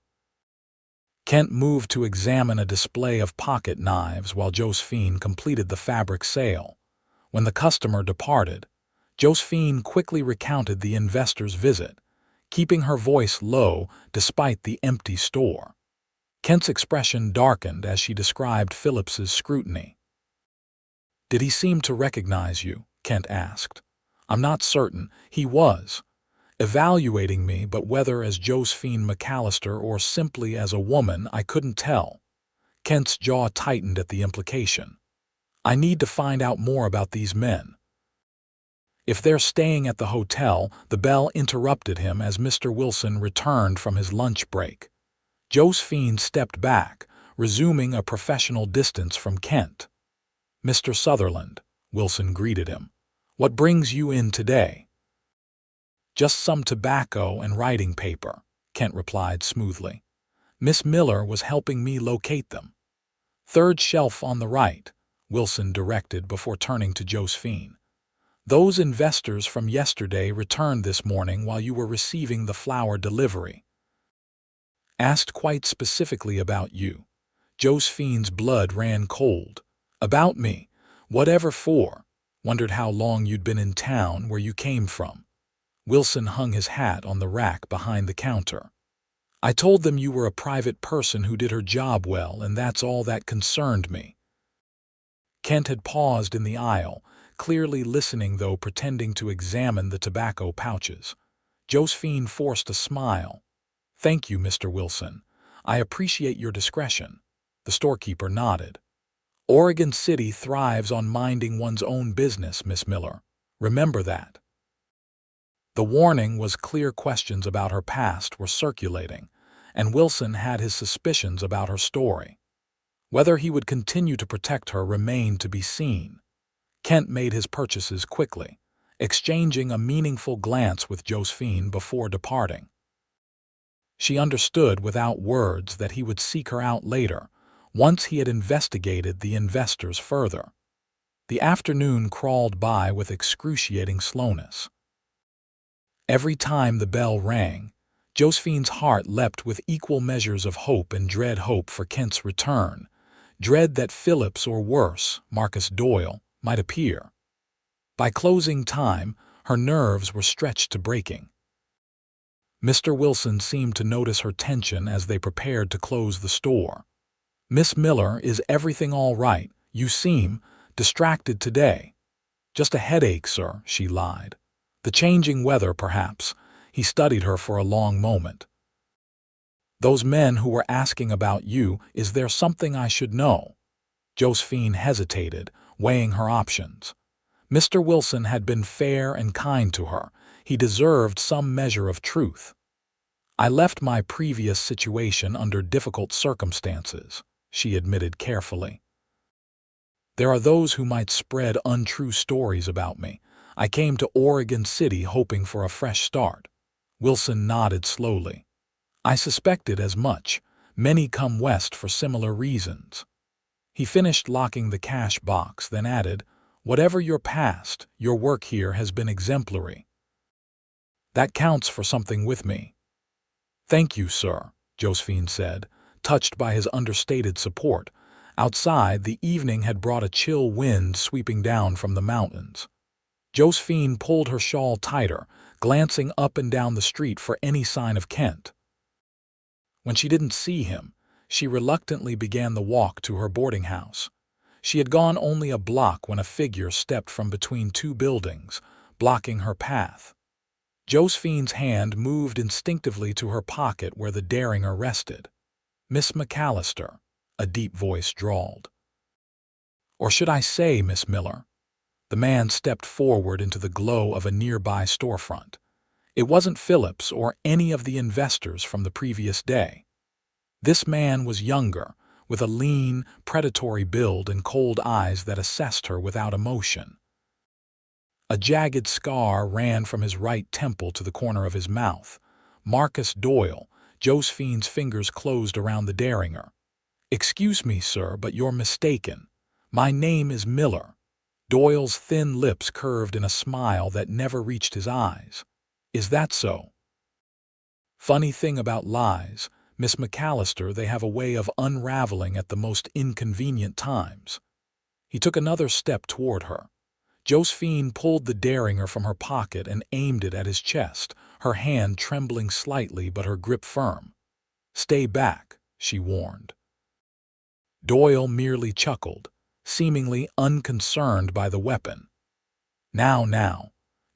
Kent moved to examine a display of pocket knives while Josephine completed the fabric sale. When the customer departed, Josephine quickly recounted the investor's visit, keeping her voice low despite the empty store. Kent's expression darkened as she described Phillips's scrutiny. "Did he seem to recognize you?" Kent asked. "I'm not certain. He was evaluating me, but whether as Josephine Mcalister or simply as a woman, I couldn't tell." Kent's jaw tightened at the implication. "I need to find out more about these men." "If they're staying at the hotel," the bell interrupted him as Mr. Wilson returned from his lunch break. Josephine stepped back, resuming a professional distance from Kent. "Mr. Sutherland," Wilson greeted him. "What brings you in today?" "Just some tobacco and writing paper," Kent replied smoothly. "Miss Miller was helping me locate them." "Third shelf on the right," Wilson directed before turning to Josephine. "Those investors from yesterday returned this morning while you were receiving the flower delivery. Asked quite specifically about you." Josephine's blood ran cold. "About me? Whatever for? Wondered how long you'd been in town, where you came from." Wilson hung his hat on the rack behind the counter. "I told them you were a private person who did her job well, and that's all that concerned me." Kent had paused in the aisle, clearly listening though pretending to examine the tobacco pouches. Josephine forced a smile. "Thank you, Mr. Wilson. I appreciate your discretion." The storekeeper nodded. "Oregon City thrives on minding one's own business, Miss Miller. Remember that." The warning was clear. Questions about her past were circulating, and Wilson had his suspicions about her story. Whether he would continue to protect her remained to be seen. Kent made his purchases quickly, exchanging a meaningful glance with Josephine before departing. She understood without words that he would seek her out later, once he had investigated the investors further. The afternoon crawled by with excruciating slowness. Every time the bell rang, Josephine's heart leapt with equal measures of hope and dread. Hope for Kent's return, dread that Phillips or worse, Marcus Doyle, might appear. By closing time, her nerves were stretched to breaking. Mr. Wilson seemed to notice her tension as they prepared to close the store. "Miss Miller, is everything all right? You seem distracted today." "Just a headache, sir," she lied. "The changing weather, perhaps." He studied her for a long moment. "Those men who were asking about you, is there something I should know?" Josephine hesitated, weighing her options. Mr. Wilson had been fair and kind to her. He deserved some measure of truth. "I left my previous situation under difficult circumstances," she admitted carefully. "There are those who might spread untrue stories about me. I came to Oregon City hoping for a fresh start." Wilson nodded slowly. "I suspected as much. Many come west for similar reasons." He finished locking the cash box, then added, "Whatever your past, your work here has been exemplary. That counts for something with me." "Thank you, sir," Josephine said, touched by his understated support. Outside, the evening had brought a chill wind sweeping down from the mountains. Josephine pulled her shawl tighter, glancing up and down the street for any sign of Kent. When she didn't see him, she reluctantly began the walk to her boarding house. She had gone only a block when a figure stepped from between two buildings, blocking her path. Josephine's hand moved instinctively to her pocket where the Derringer rested. "Miss Mcalister," a deep voice drawled. "Or should I say, Miss Miller?" The man stepped forward into the glow of a nearby storefront. It wasn't Phillips or any of the investors from the previous day. This man was younger, with a lean, predatory build and cold eyes that assessed her without emotion. A jagged scar ran from his right temple to the corner of his mouth. Marcus Doyle. Josephine's fingers closed around the Derringer. "Excuse me, sir, but you're mistaken. My name is Miller." Doyle's thin lips curved in a smile that never reached his eyes. "Is that so?" Funny thing about lies, Miss Mcalister, they have a way of unraveling at the most inconvenient times. He took another step toward her. Josephine pulled the Derringer from her pocket and aimed it at his chest, her hand trembling slightly but her grip firm. "Stay back," she warned. Doyle merely chuckled, seemingly unconcerned by the weapon. Now,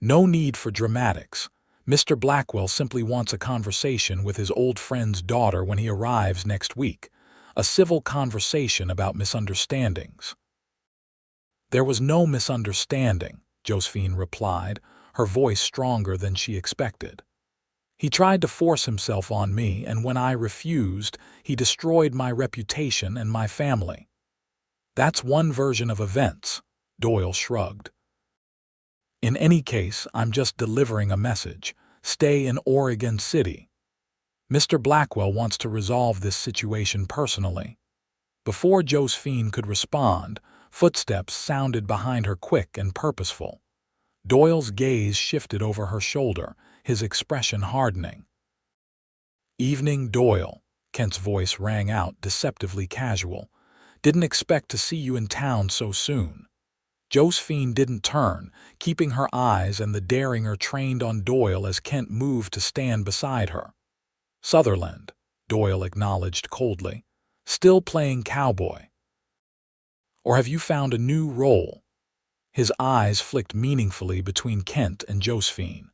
no need for dramatics. Mr. Blackwell simply wants a conversation with his old friend's daughter when he arrives next week, a civil conversation about misunderstandings. "There was no misunderstanding," Josephine replied, her voice stronger than she expected. "He tried to force himself on me, and when I refused, he destroyed my reputation and my family." "That's one version of events," Doyle shrugged. "In any case, I'm just delivering a message. Stay in Oregon City. Mr. Blackwell wants to resolve this situation personally." Before Josephine could respond, footsteps sounded behind her, quick and purposeful. Doyle's gaze shifted over her shoulder, his expression hardening. "Evening, Doyle," Kent's voice rang out, deceptively casual. "Didn't expect to see you in town so soon." Josephine didn't turn, keeping her eyes and the Derringer trained on Doyle as Kent moved to stand beside her. "Sutherland," Doyle acknowledged coldly. "Still playing cowboy? Or have you found a new role?" His eyes flicked meaningfully between Kent and Josephine.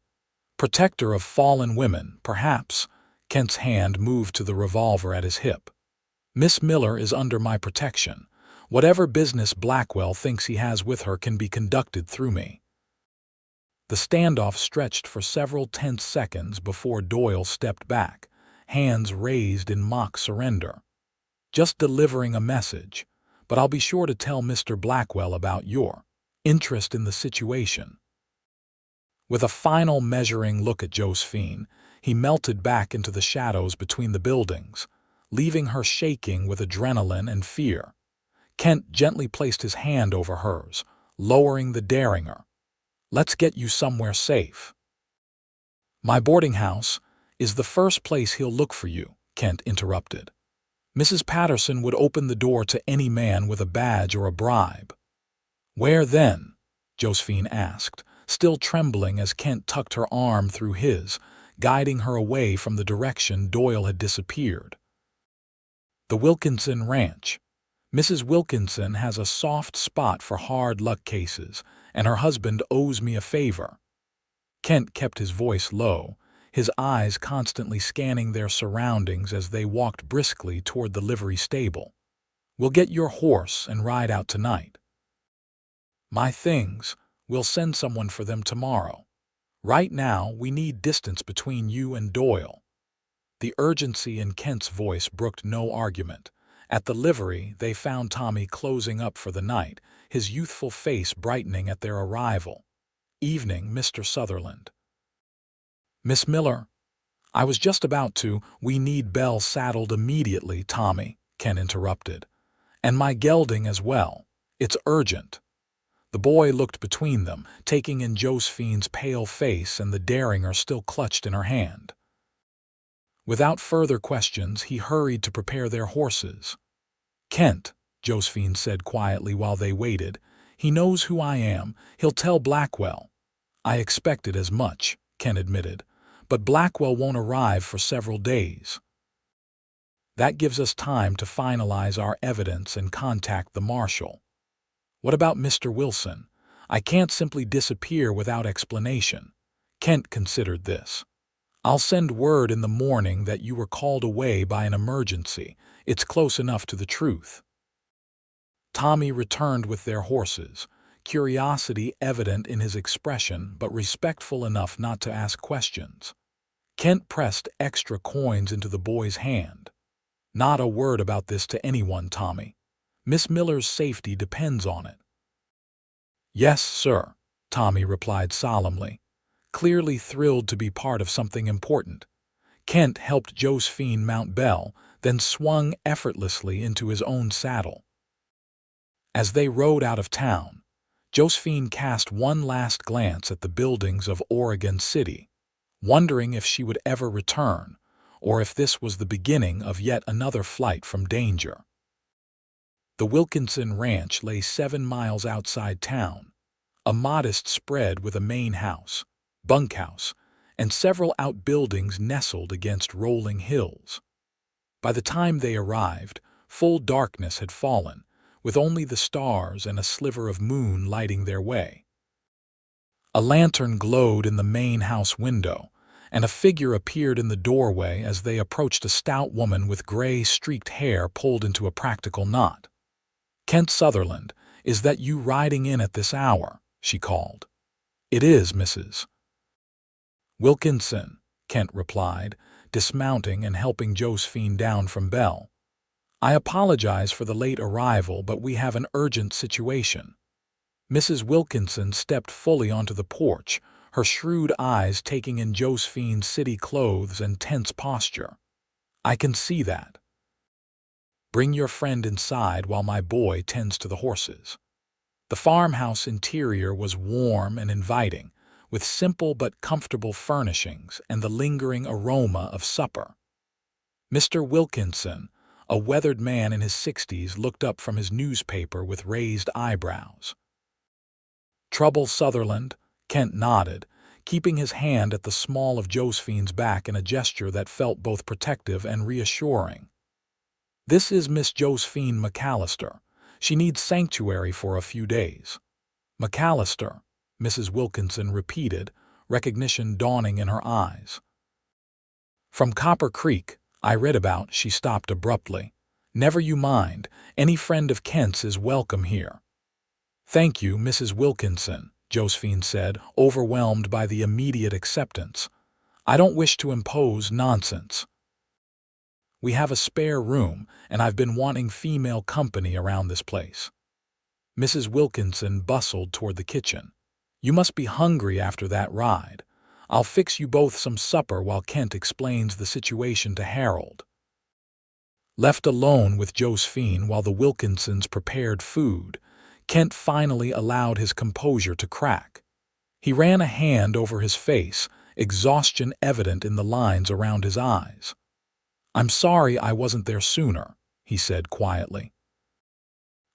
"Protector of fallen women, perhaps." Kent's hand moved to the revolver at his hip. "Miss Miller is under my protection. Whatever business Blackwell thinks he has with her can be conducted through me." The standoff stretched for several tense seconds before Doyle stepped back, hands raised in mock surrender. "Just delivering a message, but I'll be sure to tell Mr. Blackwell about your interest in the situation." With a final measuring look at Josephine, he melted back into the shadows between the buildings, leaving her shaking with adrenaline and fear. Kent gently placed his hand over hers, lowering the Derringer. "Let's get you somewhere safe." "My boarding house is the first place he'll look for you," Kent interrupted. "Mrs. Patterson would open the door to any man with a badge or a bribe." "Where then?" Josephine asked, still trembling as Kent tucked her arm through his, guiding her away from the direction Doyle had disappeared. "The Wilkinson Ranch. Mrs. Wilkinson has a soft spot for hard luck cases, and her husband owes me a favor." Kent kept his voice low, his eyes constantly scanning their surroundings as they walked briskly toward the livery stable. "We'll get your horse and ride out tonight." "My things, we'll send someone for them tomorrow. Right now, we need distance between you and Doyle." The urgency in Kent's voice brooked no argument. At the livery, they found Tommy closing up for the night, his youthful face brightening at their arrival. "Evening, Mr. Sutherland." "Miss Miller, I was just about to—" "We need Belle saddled immediately, Tommy," Ken interrupted. "And my gelding as well. It's urgent." The boy looked between them, taking in Josephine's pale face and the Derringer still clutched in her hand. Without further questions, he hurried to prepare their horses. "Kent," Josephine said quietly while they waited, "he knows who I am. He'll tell Blackwell." "I expected as much," Ken admitted, "but Blackwell won't arrive for several days." That gives us time to finalize our evidence and contact the marshal. What about Mr. Wilson? I can't simply disappear without explanation. Kent considered this. I'll send word in the morning that you were called away by an emergency. It's close enough to the truth. Tommy returned with their horses, curiosity evident in his expression but respectful enough not to ask questions. Kent pressed extra coins into the boy's hand. Not a word about this to anyone, Tommy. Miss Miller's safety depends on it. Yes, sir, Tommy replied solemnly, clearly thrilled to be part of something important. Kent helped Josephine mount Belle, then swung effortlessly into his own saddle. As they rode out of town, Josephine cast one last glance at the buildings of Oregon City, wondering if she would ever return, or if this was the beginning of yet another flight from danger. The Wilkinson Ranch lay 7 miles outside town, a modest spread with a main house, bunkhouse, and several outbuildings nestled against rolling hills. By the time they arrived, full darkness had fallen, with only the stars and a sliver of moon lighting their way. A lantern glowed in the main house window, and a figure appeared in the doorway as they approached a stout woman with gray streaked hair pulled into a practical knot. "Kent Sutherland, is that you riding in at this hour?" she called. "It is, Mrs. Wilkinson," Kent replied, dismounting and helping Josephine down from Belle. "I apologize for the late arrival, but we have an urgent situation." Mrs. Wilkinson stepped fully onto the porch, her shrewd eyes taking in Josephine's city clothes and tense posture. "I can see that. Bring your friend inside while my boy tends to the horses." The farmhouse interior was warm and inviting, with simple but comfortable furnishings and the lingering aroma of supper. Mr. Wilkinson, a weathered man in his 60s, looked up from his newspaper with raised eyebrows. "Trouble, Sutherland?" Kent nodded, keeping his hand at the small of Josephine's back in a gesture that felt both protective and reassuring. "This is Miss Josephine Mcalister. She needs sanctuary for a few days." "Mcalister," Mrs. Wilkinson repeated, recognition dawning in her eyes. "From Copper Creek, I read about," she stopped abruptly. "Never you mind, any friend of Kent's is welcome here." "Thank you, Mrs. Wilkinson," Josephine said, overwhelmed by the immediate acceptance. "I don't wish to impose nonsense. We have a spare room, and I've been wanting female company around this place." Mrs. Wilkinson bustled toward the kitchen. "You must be hungry after that ride. I'll fix you both some supper while Kent explains the situation to Harold." Left alone with Josephine while the Wilkinsons prepared food, Kent finally allowed his composure to crack. He ran a hand over his face, exhaustion evident in the lines around his eyes. "I'm sorry I wasn't there sooner," he said quietly.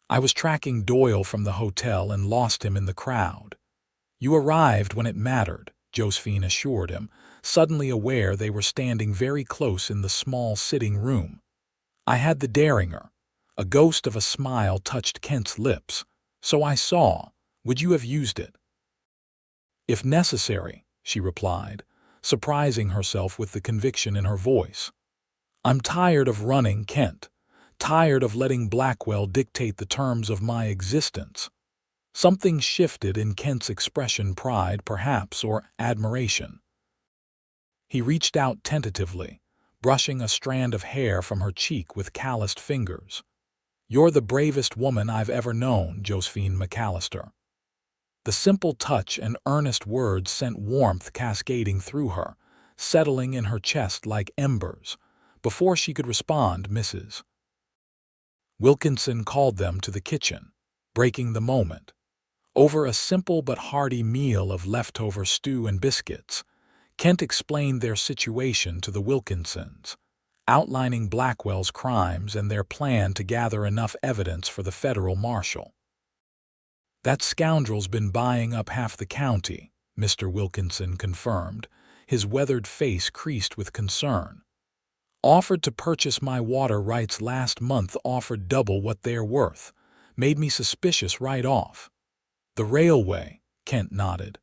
"I was tracking Doyle from the hotel and lost him in the crowd." "You arrived when it mattered," Josephine assured him, suddenly aware they were standing very close in the small sitting room. "I had the Derringer." A ghost of a smile touched Kent's lips. "So I saw. Would you have used it?" "If necessary," she replied, surprising herself with the conviction in her voice. "I'm tired of running, Kent. Tired of letting Blackwell dictate the terms of my existence." Something shifted in Kent's expression, pride, perhaps, or admiration. He reached out tentatively, brushing a strand of hair from her cheek with calloused fingers. "You're the bravest woman I've ever known, Josephine Mcalister." The simple touch and earnest words sent warmth cascading through her, settling in her chest like embers. Before she could respond, Mrs. Wilkinson called them to the kitchen, breaking the moment. Over a simple but hearty meal of leftover stew and biscuits, Kent explained their situation to the Wilkinsons, outlining Blackwell's crimes and their plan to gather enough evidence for the federal marshal. "That scoundrel's been buying up half the county," Mr. Wilkinson confirmed, his weathered face creased with concern. Offered to purchase my water rights last month, offered double what they're worth. Made me suspicious right off. The railway, Kent nodded.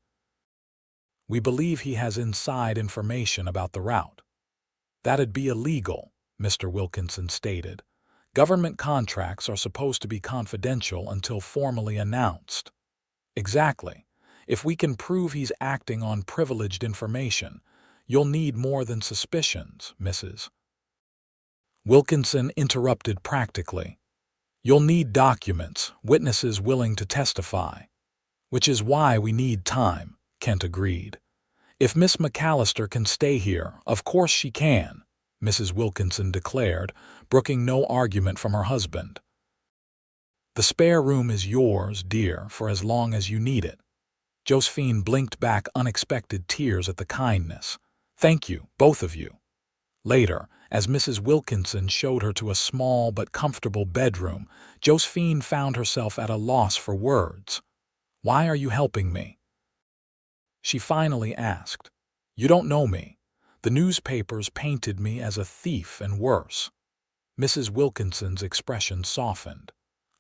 We believe he has inside information about the route. That'd be illegal, Mr. Wilkinson stated. Government contracts are supposed to be confidential until formally announced. Exactly. If we can prove he's acting on privileged information, you'll need more than suspicions, Mrs. Wilkinson interrupted practically. You'll need documents, witnesses willing to testify. Which is why we need time, Kent agreed. If Miss Mcalister can stay here, of course she can, Mrs. Wilkinson declared, brooking no argument from her husband. The spare room is yours, dear, for as long as you need it. Josephine blinked back unexpected tears at the kindness. Thank you, both of you. Later, as Mrs. Wilkinson showed her to a small but comfortable bedroom, Josephine found herself at a loss for words. Why are you helping me? She finally asked. You don't know me. The newspapers painted me as a thief and worse. Mrs. Wilkinson's expression softened.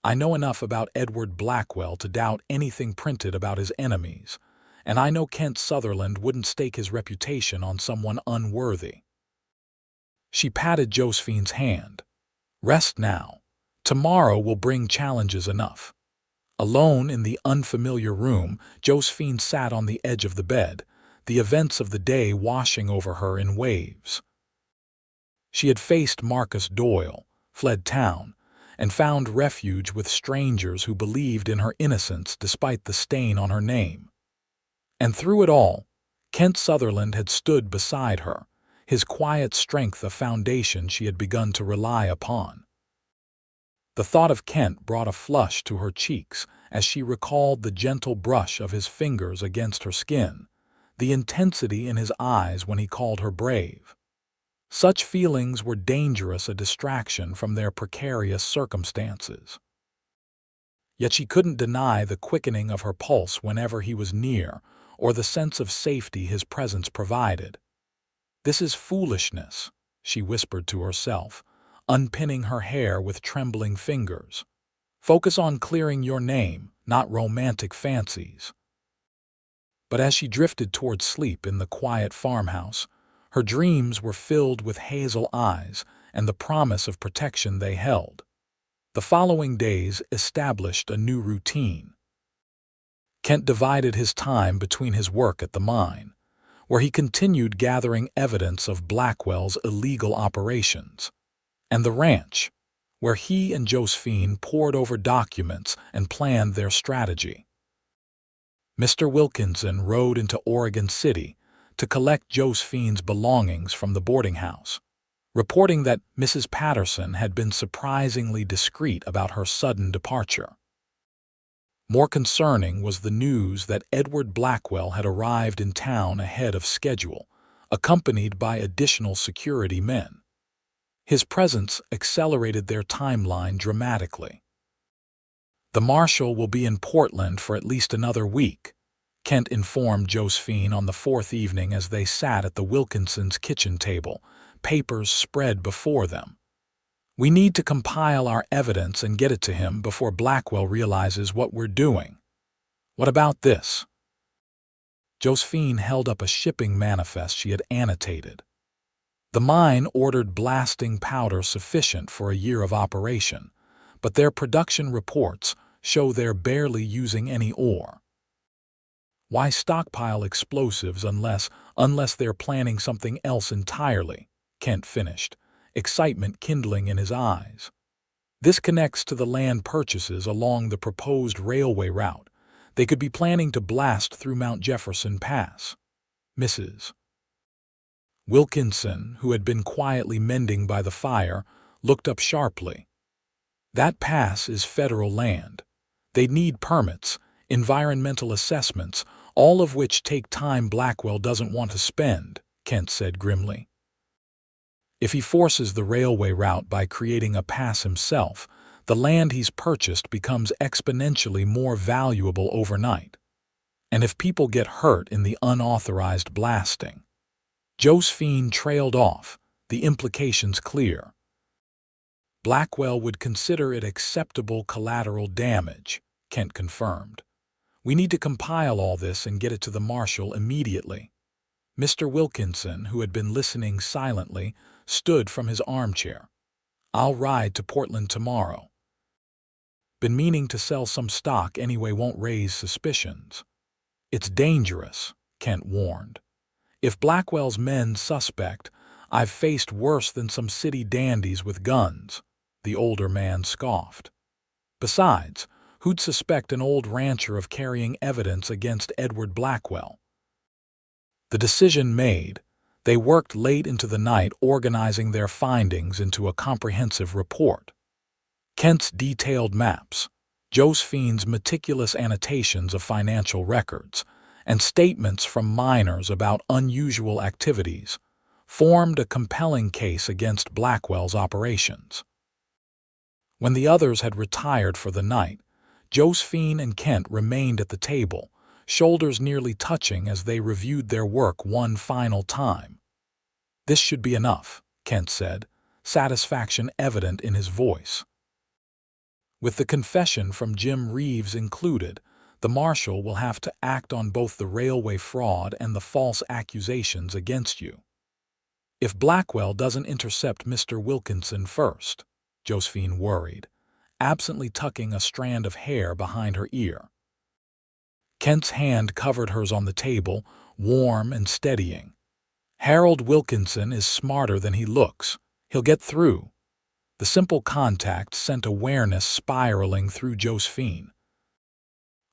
I know enough about Edward Blackwell to doubt anything printed about his enemies, and I know Kent Sutherland wouldn't stake his reputation on someone unworthy. She patted Josephine's hand. Rest now. Tomorrow will bring challenges enough. Alone in the unfamiliar room, Josephine sat on the edge of the bed, the events of the day washing over her in waves. She had faced Marcus Doyle, fled town, and found refuge with strangers who believed in her innocence despite the stain on her name. And through it all, Kent Sutherland had stood beside her, his quiet strength a foundation she had begun to rely upon. The thought of Kent brought a flush to her cheeks as she recalled the gentle brush of his fingers against her skin, the intensity in his eyes when he called her brave. Such feelings were dangerous a distraction from their precarious circumstances. Yet she couldn't deny the quickening of her pulse whenever he was near, or the sense of safety his presence provided. This is foolishness, she whispered to herself, unpinning her hair with trembling fingers. Focus on clearing your name, not romantic fancies. But as she drifted toward sleep in the quiet farmhouse, her dreams were filled with hazel eyes and the promise of protection they held. The following days established a new routine. Kent divided his time between his work at the mine, where he continued gathering evidence of Blackwell's illegal operations, and the ranch, where he and Josephine pored over documents and planned their strategy. Mr. Wilkinson rode into Oregon City to collect Josephine's belongings from the boarding house, reporting that Mrs. Patterson had been surprisingly discreet about her sudden departure. More concerning was the news that Edward Blackwell had arrived in town ahead of schedule, accompanied by additional security men. His presence accelerated their timeline dramatically. The marshal will be in Portland for at least another week, Kent informed Josephine on the fourth evening as they sat at the Wilkinsons' kitchen table, papers spread before them. We need to compile our evidence and get it to him before Blackwell realizes what we're doing. What about this? Josephine held up a shipping manifest she had annotated. The mine ordered blasting powder sufficient for a year of operation, but their production reports show they're barely using any ore. Why stockpile explosives unless they're planning something else entirely? Kent finished, excitement kindling in his eyes. This connects to the land purchases along the proposed railway route. They could be planning to blast through Mount Jefferson Pass. Mrs. Wilkinson, who had been quietly mending by the fire, looked up sharply. That pass is federal land. They'd need permits, environmental assessments, all of which take time Blackwell doesn't want to spend, Kent said grimly. If he forces the railway route by creating a pass himself, the land he's purchased becomes exponentially more valuable overnight. And if people get hurt in the unauthorized blasting? Josephine trailed off, the implications clear. Blackwell would consider it acceptable collateral damage, Kent confirmed. We need to compile all this and get it to the marshal immediately. Mr. Wilkinson, who had been listening silently, stood from his armchair. I'll ride to Portland tomorrow. Been meaning to sell some stock anyway, won't raise suspicions. It's dangerous, Kent warned. If Blackwell's men suspect, I've faced worse than some city dandies with guns, the older man scoffed. Besides, who'd suspect an old rancher of carrying evidence against Edward Blackwell? The decision made, they worked late into the night organizing their findings into a comprehensive report. Kent's detailed maps, Josephine's meticulous annotations of financial records, and statements from miners about unusual activities formed a compelling case against Blackwell's operations. When the others had retired for the night, Josephine and Kent remained at the table, shoulders nearly touching as they reviewed their work one final time. This should be enough, Kent said, satisfaction evident in his voice. With the confession from Jim Reeves included, the marshal will have to act on both the railway fraud and the false accusations against you. If Blackwell doesn't intercept Mr. Wilkinson first, Josephine worried, absently tucking a strand of hair behind her ear. Kent's hand covered hers on the table, warm and steadying. Harold Wilkinson is smarter than he looks. He'll get through. The simple contact sent awareness spiraling through Josephine.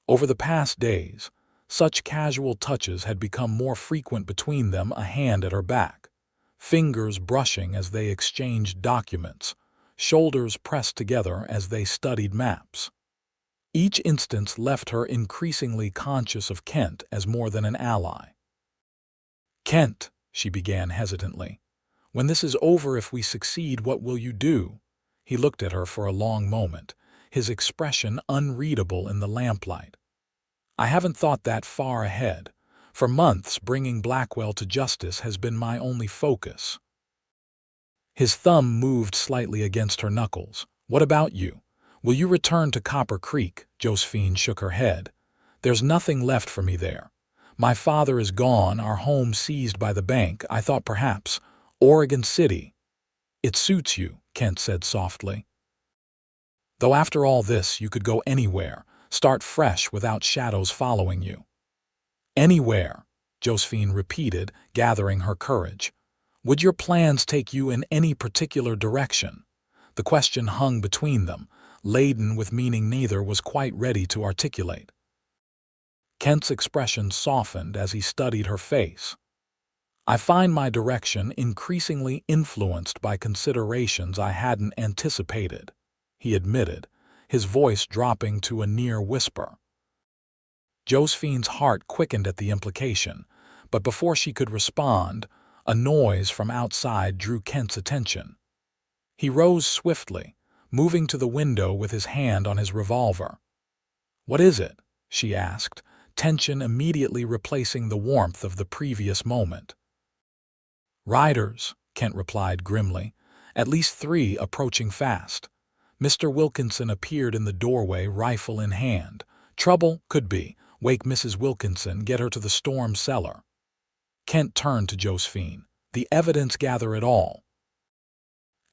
Over the past days, such casual touches had become more frequent between them, a hand at her back, fingers brushing as they exchanged documents, shoulders pressed together as they studied maps. Each instance left her increasingly conscious of Kent as more than an ally. "Kent," she began hesitantly, "when this is over, if we succeed, what will you do?" He looked at her for a long moment, his expression unreadable in the lamplight. "I haven't thought that far ahead. For months, bringing Blackwell to justice has been my only focus." His thumb moved slightly against her knuckles. "What about you? Will you return to Copper Creek?" Josephine shook her head. "There's nothing left for me there. My father is gone, our home seized by the bank. I thought perhaps Oregon City." "It suits you," Kent said softly. "Though after all this, you could go anywhere, start fresh without shadows following you." "Anywhere," Josephine repeated, gathering her courage. "Would your plans take you in any particular direction?" The question hung between them, laden with meaning neither was quite ready to articulate. Kent's expression softened as he studied her face. "I find my direction increasingly influenced by considerations I hadn't anticipated," he admitted, his voice dropping to a near whisper. Josephine's heart quickened at the implication, but before she could respond, a noise from outside drew Kent's attention. He rose swiftly, moving to the window with his hand on his revolver. "What is it?" she asked, tension immediately replacing the warmth of the previous moment. "Riders," Kent replied grimly, "at least 3 approaching fast." Mr. Wilkinson appeared in the doorway, rifle in hand. "Trouble? Could be. Wake Mrs. Wilkinson, get her to the storm cellar." Kent turned to Josephine. "The evidence, gather it all."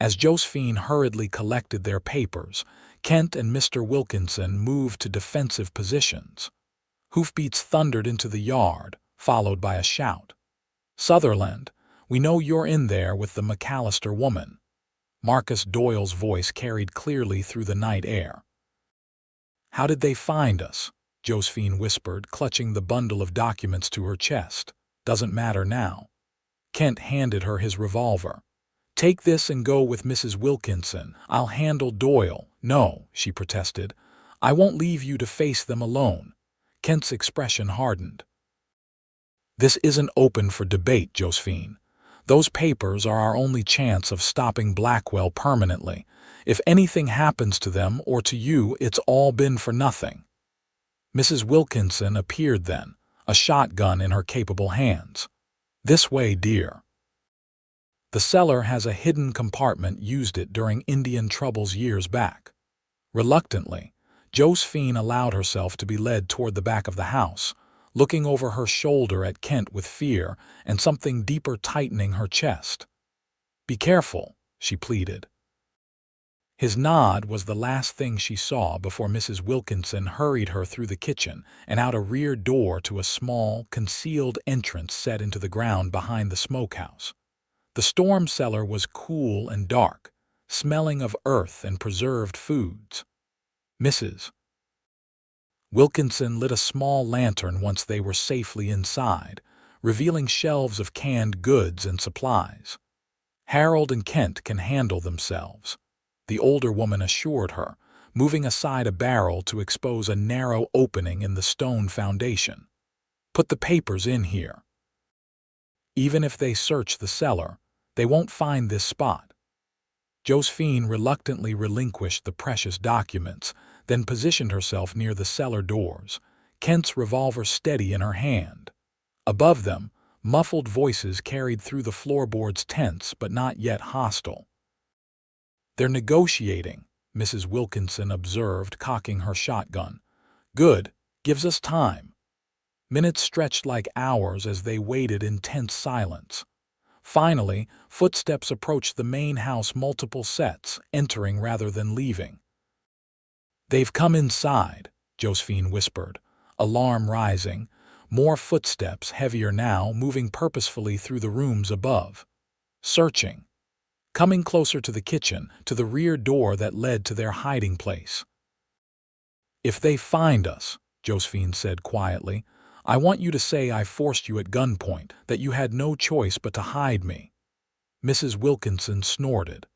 As Josephine hurriedly collected their papers, Kent and Mr. Wilkinson moved to defensive positions. Hoofbeats thundered into the yard, followed by a shout. "Sutherland, we know you're in there with the Mcalister woman." Marcus Doyle's voice carried clearly through the night air. "How did they find us?" Josephine whispered, clutching the bundle of documents to her chest. "Doesn't matter now." Kent handed her his revolver. "Take this and go with Mrs. Wilkinson. I'll handle Doyle." "No," she protested. "I won't leave you to face them alone." Kent's expression hardened. "This isn't open for debate, Josephine. Those papers are our only chance of stopping Blackwell permanently. If anything happens to them or to you, it's all been for nothing." Mrs. Wilkinson appeared then, a shotgun in her capable hands. "This way, dear." The cellar has a hidden compartment, used it during Indian troubles years back. Reluctantly, Josephine allowed herself to be led toward the back of the house, looking over her shoulder at Kent with fear and something deeper tightening her chest. "Be careful," she pleaded. His nod was the last thing she saw before Mrs. Wilkinson hurried her through the kitchen and out a rear door to a small, concealed entrance set into the ground behind the smokehouse. The storm cellar was cool and dark, smelling of earth and preserved foods. Mrs. Wilkinson lit a small lantern once they were safely inside, revealing shelves of canned goods and supplies. "Harold and Kent can handle themselves," the older woman assured her, moving aside a barrel to expose a narrow opening in the stone foundation. "Put the papers in here. Even if they search the cellar, they won't find this spot." Josephine reluctantly relinquished the precious documents, then positioned herself near the cellar doors, Kent's revolver steady in her hand. Above them, muffled voices carried through the floorboards, tense but not yet hostile. "They're negotiating," Mrs. Wilkinson observed, cocking her shotgun. "Good, gives us time." Minutes stretched like hours as they waited in tense silence. Finally, footsteps approached the main house, multiple sets, entering rather than leaving. "They've come inside," Josephine whispered, alarm rising. More footsteps, heavier now, moving purposefully through the rooms above. Searching. Coming closer to the kitchen, to the rear door that led to their hiding place. "If they find us," Josephine said quietly, "I want you to say I forced you at gunpoint, that you had no choice but to hide me." Mrs. Wilkinson snorted.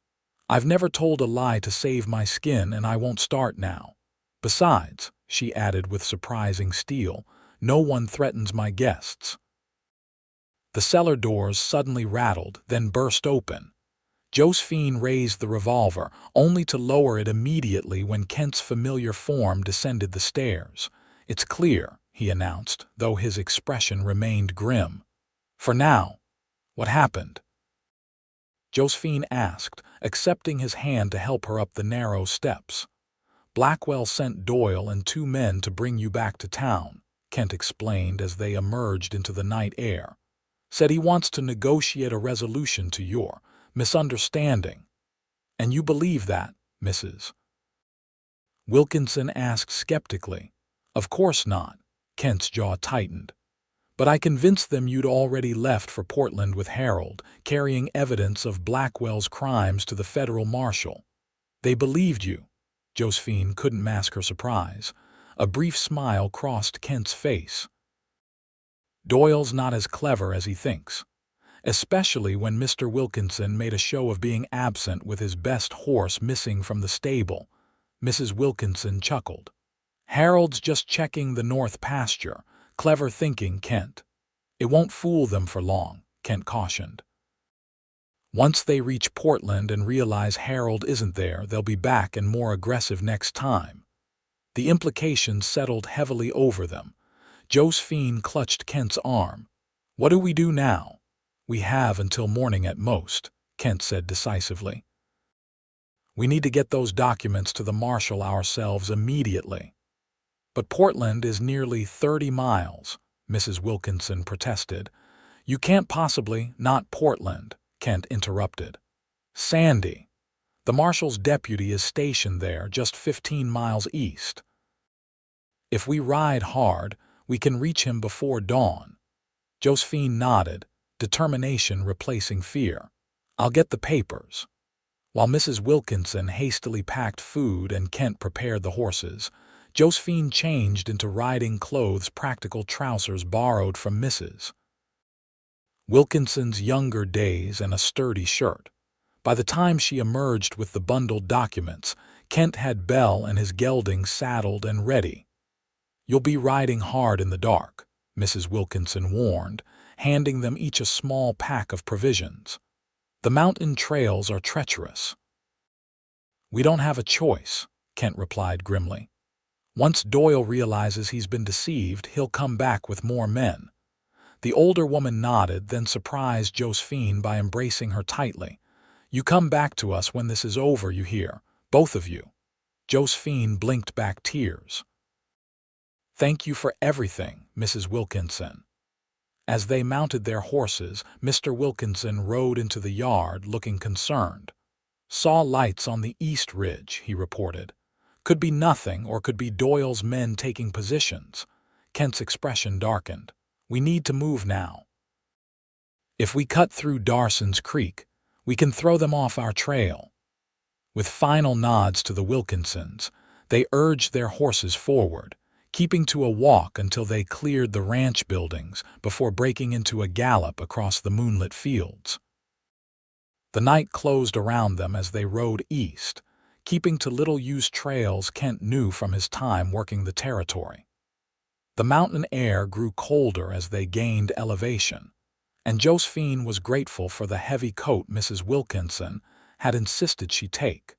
"I've never told a lie to save my skin, and I won't start now. Besides," she added with surprising steel, "no one threatens my guests." The cellar doors suddenly rattled, then burst open. Josephine raised the revolver, only to lower it immediately when Kent's familiar form descended the stairs. "It's clear," he announced, though his expression remained grim. "For now." "What happened?" Josephine asked, accepting his hand to help her up the narrow steps. "Blackwell sent Doyle and 2 men to bring you back to town," Kent explained as they emerged into the night air. "Said he wants to negotiate a resolution to your misunderstanding." "And you believe that, Mrs. Wilkinson asked skeptically. "Of course not." Kent's jaw tightened. "But I convinced them you'd already left for Portland with Harold, carrying evidence of Blackwell's crimes to the federal marshal. They believed you." Josephine couldn't mask her surprise. A brief smile crossed Kent's face. "Doyle's not as clever as he thinks. Especially when Mr. Wilkinson made a show of being absent with his best horse missing from the stable." Mrs. Wilkinson chuckled. "Harold's just checking the north pasture. Clever thinking, Kent." "It won't fool them for long," Kent cautioned. "Once they reach Portland and realize Harold isn't there, they'll be back and more aggressive next time." The implications settled heavily over them. Josephine clutched Kent's arm. "What do we do now?" "We have until morning at most," Kent said decisively. "We need to get those documents to the marshal ourselves immediately." "But Portland is nearly 30 miles, Mrs. Wilkinson protested. "You can't possibly—" "Not Portland," Kent interrupted. "Sandy. The marshal's deputy is stationed there, just 15 miles east. If we ride hard, we can reach him before dawn." Josephine nodded, determination replacing fear. "I'll get the papers." While Mrs. Wilkinson hastily packed food and Kent prepared the horses, Josephine changed into riding clothes, practical trousers borrowed from Mrs. Wilkinson's younger days, and a sturdy shirt. By the time she emerged with the bundled documents, Kent had Bell and his gelding saddled and ready. "You'll be riding hard in the dark," Mrs. Wilkinson warned, handing them each a small pack of provisions. "The mountain trails are treacherous." "We don't have a choice," Kent replied grimly. "Once Doyle realizes he's been deceived, he'll come back with more men." The older woman nodded, then surprised Josephine by embracing her tightly. "You come back to us when this is over, you hear? Both of you." Josephine blinked back tears. "Thank you for everything, Mrs. Wilkinson." As they mounted their horses, Mr. Wilkinson rode into the yard, looking concerned. "Saw lights on the east ridge," he reported. "Could be nothing, or could be Doyle's men taking positions." Kent's expression darkened. "We need to move now. If we cut through Dawson's Creek, we can throw them off our trail." With final nods to the Wilkinsons, they urged their horses forward, keeping to a walk until they cleared the ranch buildings before breaking into a gallop across the moonlit fields. The night closed around them as they rode east, keeping to little-used trails Kent knew from his time working the territory. The mountain air grew colder as they gained elevation, and Josephine was grateful for the heavy coat Mrs. Wilkinson had insisted she take.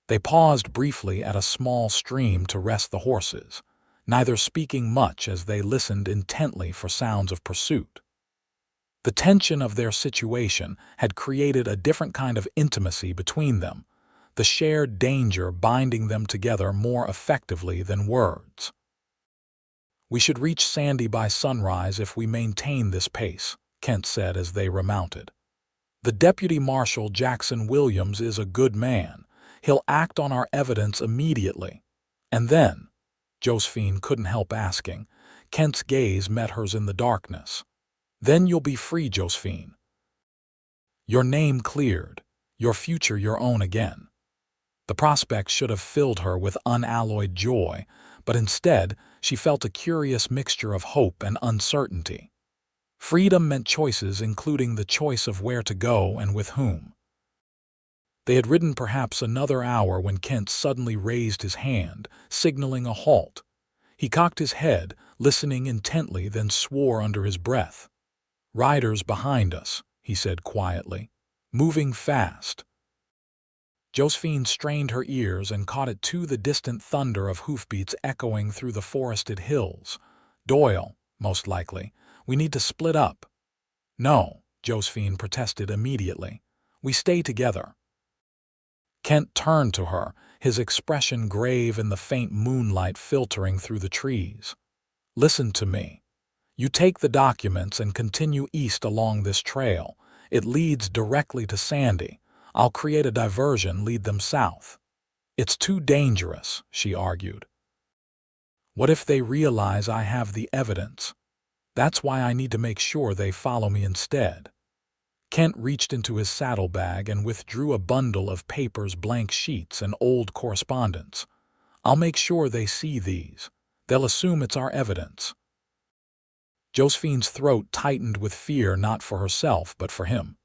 They paused briefly at a small stream to rest the horses, neither speaking much as they listened intently for sounds of pursuit. The tension of their situation had created a different kind of intimacy between them, the shared danger binding them together more effectively than words. "We should reach Sandy by sunrise if we maintain this pace," Kent said as they remounted. "The Deputy Marshal Jackson Williams is a good man. He'll act on our evidence immediately." "And then?" Josephine couldn't help asking. Kent's gaze met hers in the darkness. "Then you'll be free, Josephine. Your name cleared, your future your own again." The prospect should have filled her with unalloyed joy, but instead she felt a curious mixture of hope and uncertainty. Freedom meant choices, including the choice of where to go and with whom. They had ridden perhaps another hour when Kent suddenly raised his hand, signaling a halt. He cocked his head, listening intently, then swore under his breath. "Riders behind us," he said quietly. "Moving fast." Josephine strained her ears and caught it too, the distant thunder of hoofbeats echoing through the forested hills. "Doyle, most likely. We need to split up." "No," Josephine protested immediately. "We stay together." Kent turned to her, his expression grave in the faint moonlight filtering through the trees. "Listen to me. You take the documents and continue east along this trail. It leads directly to Sandy. I'll create a diversion, lead them south." "It's too dangerous," she argued. "What if they realize I have the evidence? That's why I need to make sure they follow me instead." Kent reached into his saddlebag and withdrew a bundle of papers, blank sheets, and old correspondence. "I'll make sure they see these. They'll assume it's our evidence." Josephine's throat tightened with fear, not for herself, but for him.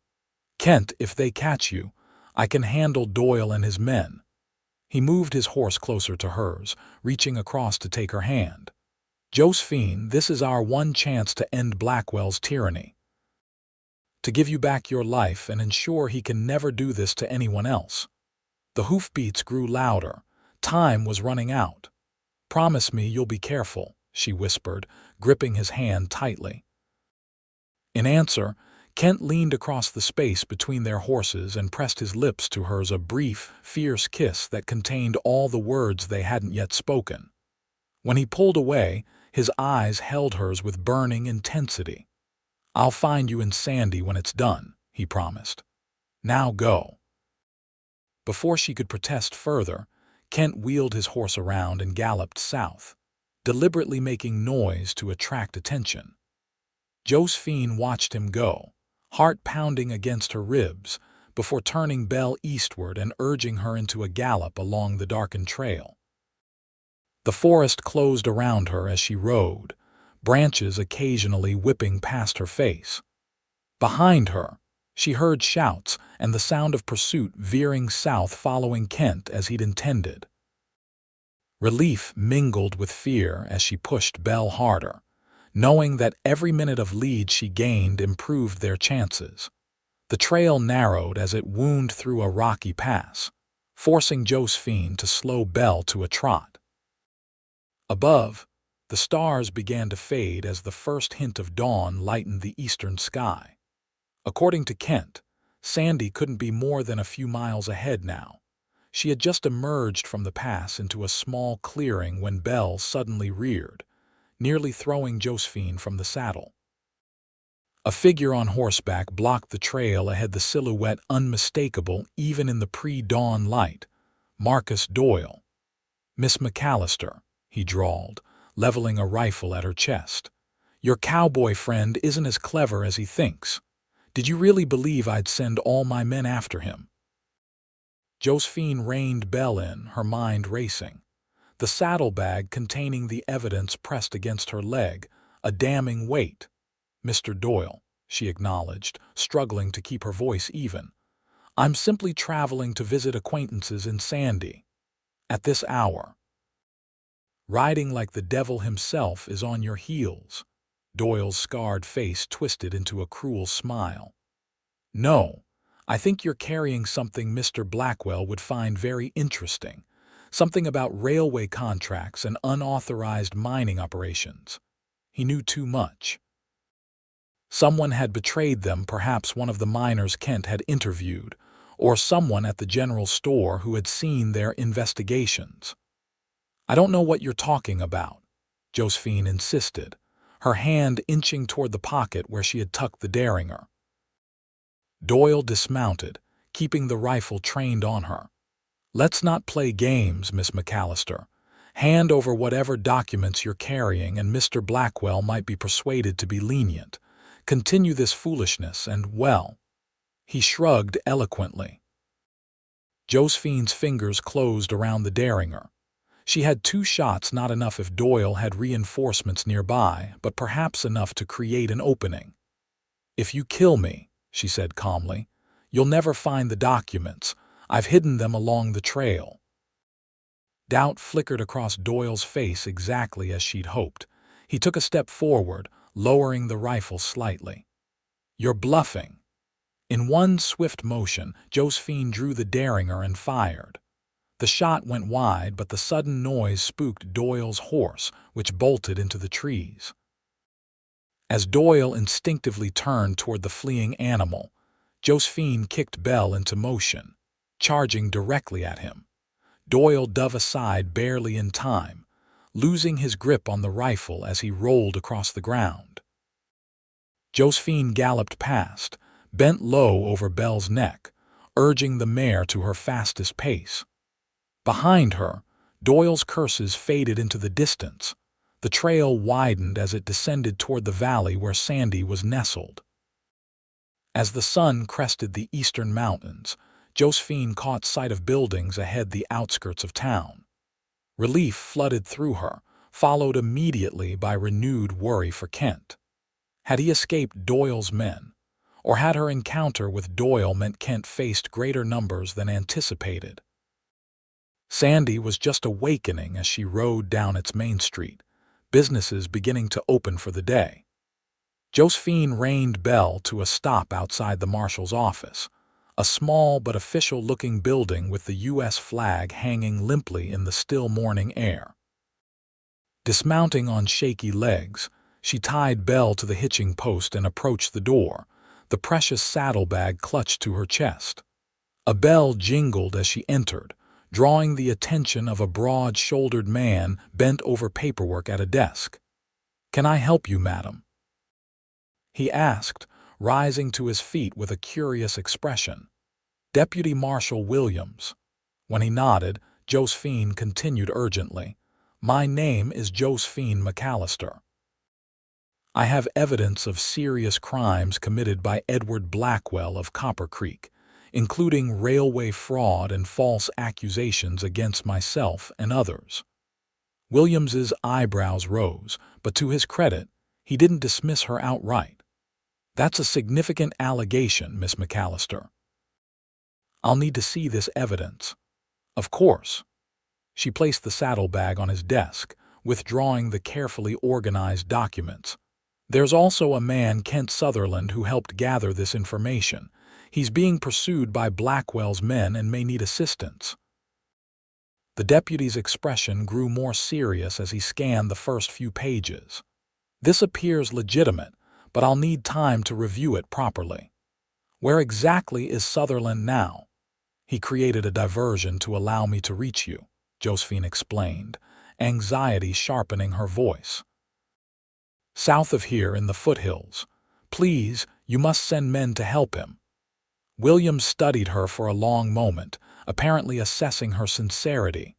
"Kent, if they catch you, I can handle Doyle and his men." He moved his horse closer to hers, reaching across to take her hand. "Josephine, this is our one chance to end Blackwell's tyranny. To give you back your life and ensure he can never do this to anyone else." The hoofbeats grew louder. Time was running out. "Promise me you'll be careful," she whispered, gripping his hand tightly. In answer, Kent leaned across the space between their horses and pressed his lips to hers, a brief, fierce kiss that contained all the words they hadn't yet spoken. When he pulled away, his eyes held hers with burning intensity. "I'll find you in Sandy when it's done," he promised. "Now go." Before she could protest further, Kent wheeled his horse around and galloped south, deliberately making noise to attract attention. Josephine watched him go, heart pounding against her ribs, before turning Belle eastward and urging her into a gallop along the darkened trail. The forest closed around her as she rode, branches occasionally whipping past her face. Behind her, she heard shouts and the sound of pursuit veering south, following Kent as he'd intended. Relief mingled with fear as she pushed Belle harder, knowing that every minute of lead she gained improved their chances. The trail narrowed as it wound through a rocky pass, forcing Josephine to slow Belle to a trot. Above, The stars began to fade as the first hint of dawn lightened the eastern sky. According to Kent, Sandy couldn't be more than a few miles ahead now. She had just emerged from the pass into a small clearing when Belle suddenly reared, nearly throwing Josephine from the saddle. A figure on horseback blocked the trail ahead, the silhouette unmistakable even in the pre-dawn light. Marcus Doyle. "Miss Mcalister," he drawled, leveling a rifle at her chest. "Your cowboy friend isn't as clever as he thinks. Did you really believe I'd send all my men after him?" Josephine reined Belle in, her mind racing. The saddlebag containing the evidence pressed against her leg, a damning weight. "Mr. Doyle," she acknowledged, struggling to keep her voice even. "I'm simply traveling to visit acquaintances in Sandy. At this hour. Riding like the devil himself is on your heels." Doyle's scarred face twisted into a cruel smile. "No, I think you're carrying something Mr. Blackwell would find very interesting. Something about railway contracts and unauthorized mining operations." He knew too much. Someone had betrayed them, perhaps one of the miners Kent had interviewed, or someone at the general store who had seen their investigations. "I don't know what you're talking about," Josephine insisted, her hand inching toward the pocket where she had tucked the Derringer. Doyle dismounted, keeping the rifle trained on her. "Let's not play games, Miss Mcalister. Hand over whatever documents you're carrying and Mr. Blackwell might be persuaded to be lenient. Continue this foolishness and, well..." He shrugged eloquently. Josephine's fingers closed around the Derringer. She had 2 shots, not enough if Doyle had reinforcements nearby, but perhaps enough to create an opening. "If you kill me," she said calmly, "you'll never find the documents. I've hidden them along the trail." Doubt flickered across Doyle's face, exactly as she'd hoped. He took a step forward, lowering the rifle slightly. "You're bluffing." In one swift motion, Josephine drew the Derringer and fired. The shot went wide, but the sudden noise spooked Doyle's horse, which bolted into the trees. As Doyle instinctively turned toward the fleeing animal, Josephine kicked Belle into motion, charging directly at him. Doyle dove aside barely in time, losing his grip on the rifle as he rolled across the ground. Josephine galloped past, bent low over Belle's neck, urging the mare to her fastest pace. Behind her, Doyle's curses faded into the distance. The trail widened as it descended toward the valley where Sandy was nestled. As the sun crested the eastern mountains, Josephine caught sight of buildings ahead, the outskirts of town. Relief flooded through her, followed immediately by renewed worry for Kent. Had he escaped Doyle's men, or had her encounter with Doyle meant Kent faced greater numbers than anticipated? Sandy was just awakening as she rode down its main street, businesses beginning to open for the day. Josephine reined Belle to a stop outside the marshal's office, a small but official-looking building with the U.S. flag hanging limply in the still morning air. Dismounting on shaky legs, she tied Belle to the hitching post and approached the door, the precious saddlebag clutched to her chest. A bell jingled as she entered, drawing the attention of a broad-shouldered man bent over paperwork at a desk. "Can I help you, madam?" he asked, rising to his feet with a curious expression. "Deputy Marshal Williams." When he nodded, Josephine continued urgently, "My name is Josephine Mcalister. I have evidence of serious crimes committed by Edward Blackwell of Copper Creek, including railway fraud and false accusations against myself and others." Williams's eyebrows rose, but to his credit, he didn't dismiss her outright. "That's a significant allegation, Miss Mcalister. I'll need to see this evidence." "Of course." She placed the saddlebag on his desk, withdrawing the carefully organized documents. "There's also a man, Kent Sutherland, who helped gather this information. He's being pursued by Blackwell's men and may need assistance." The deputy's expression grew more serious as he scanned the first few pages. "This appears legitimate, but I'll need time to review it properly. Where exactly is Sutherland now?" "He created a diversion to allow me to reach you," Josephine explained, anxiety sharpening her voice. "South of here in the foothills. Please, you must send men to help him." Williams studied her for a long moment, apparently assessing her sincerity.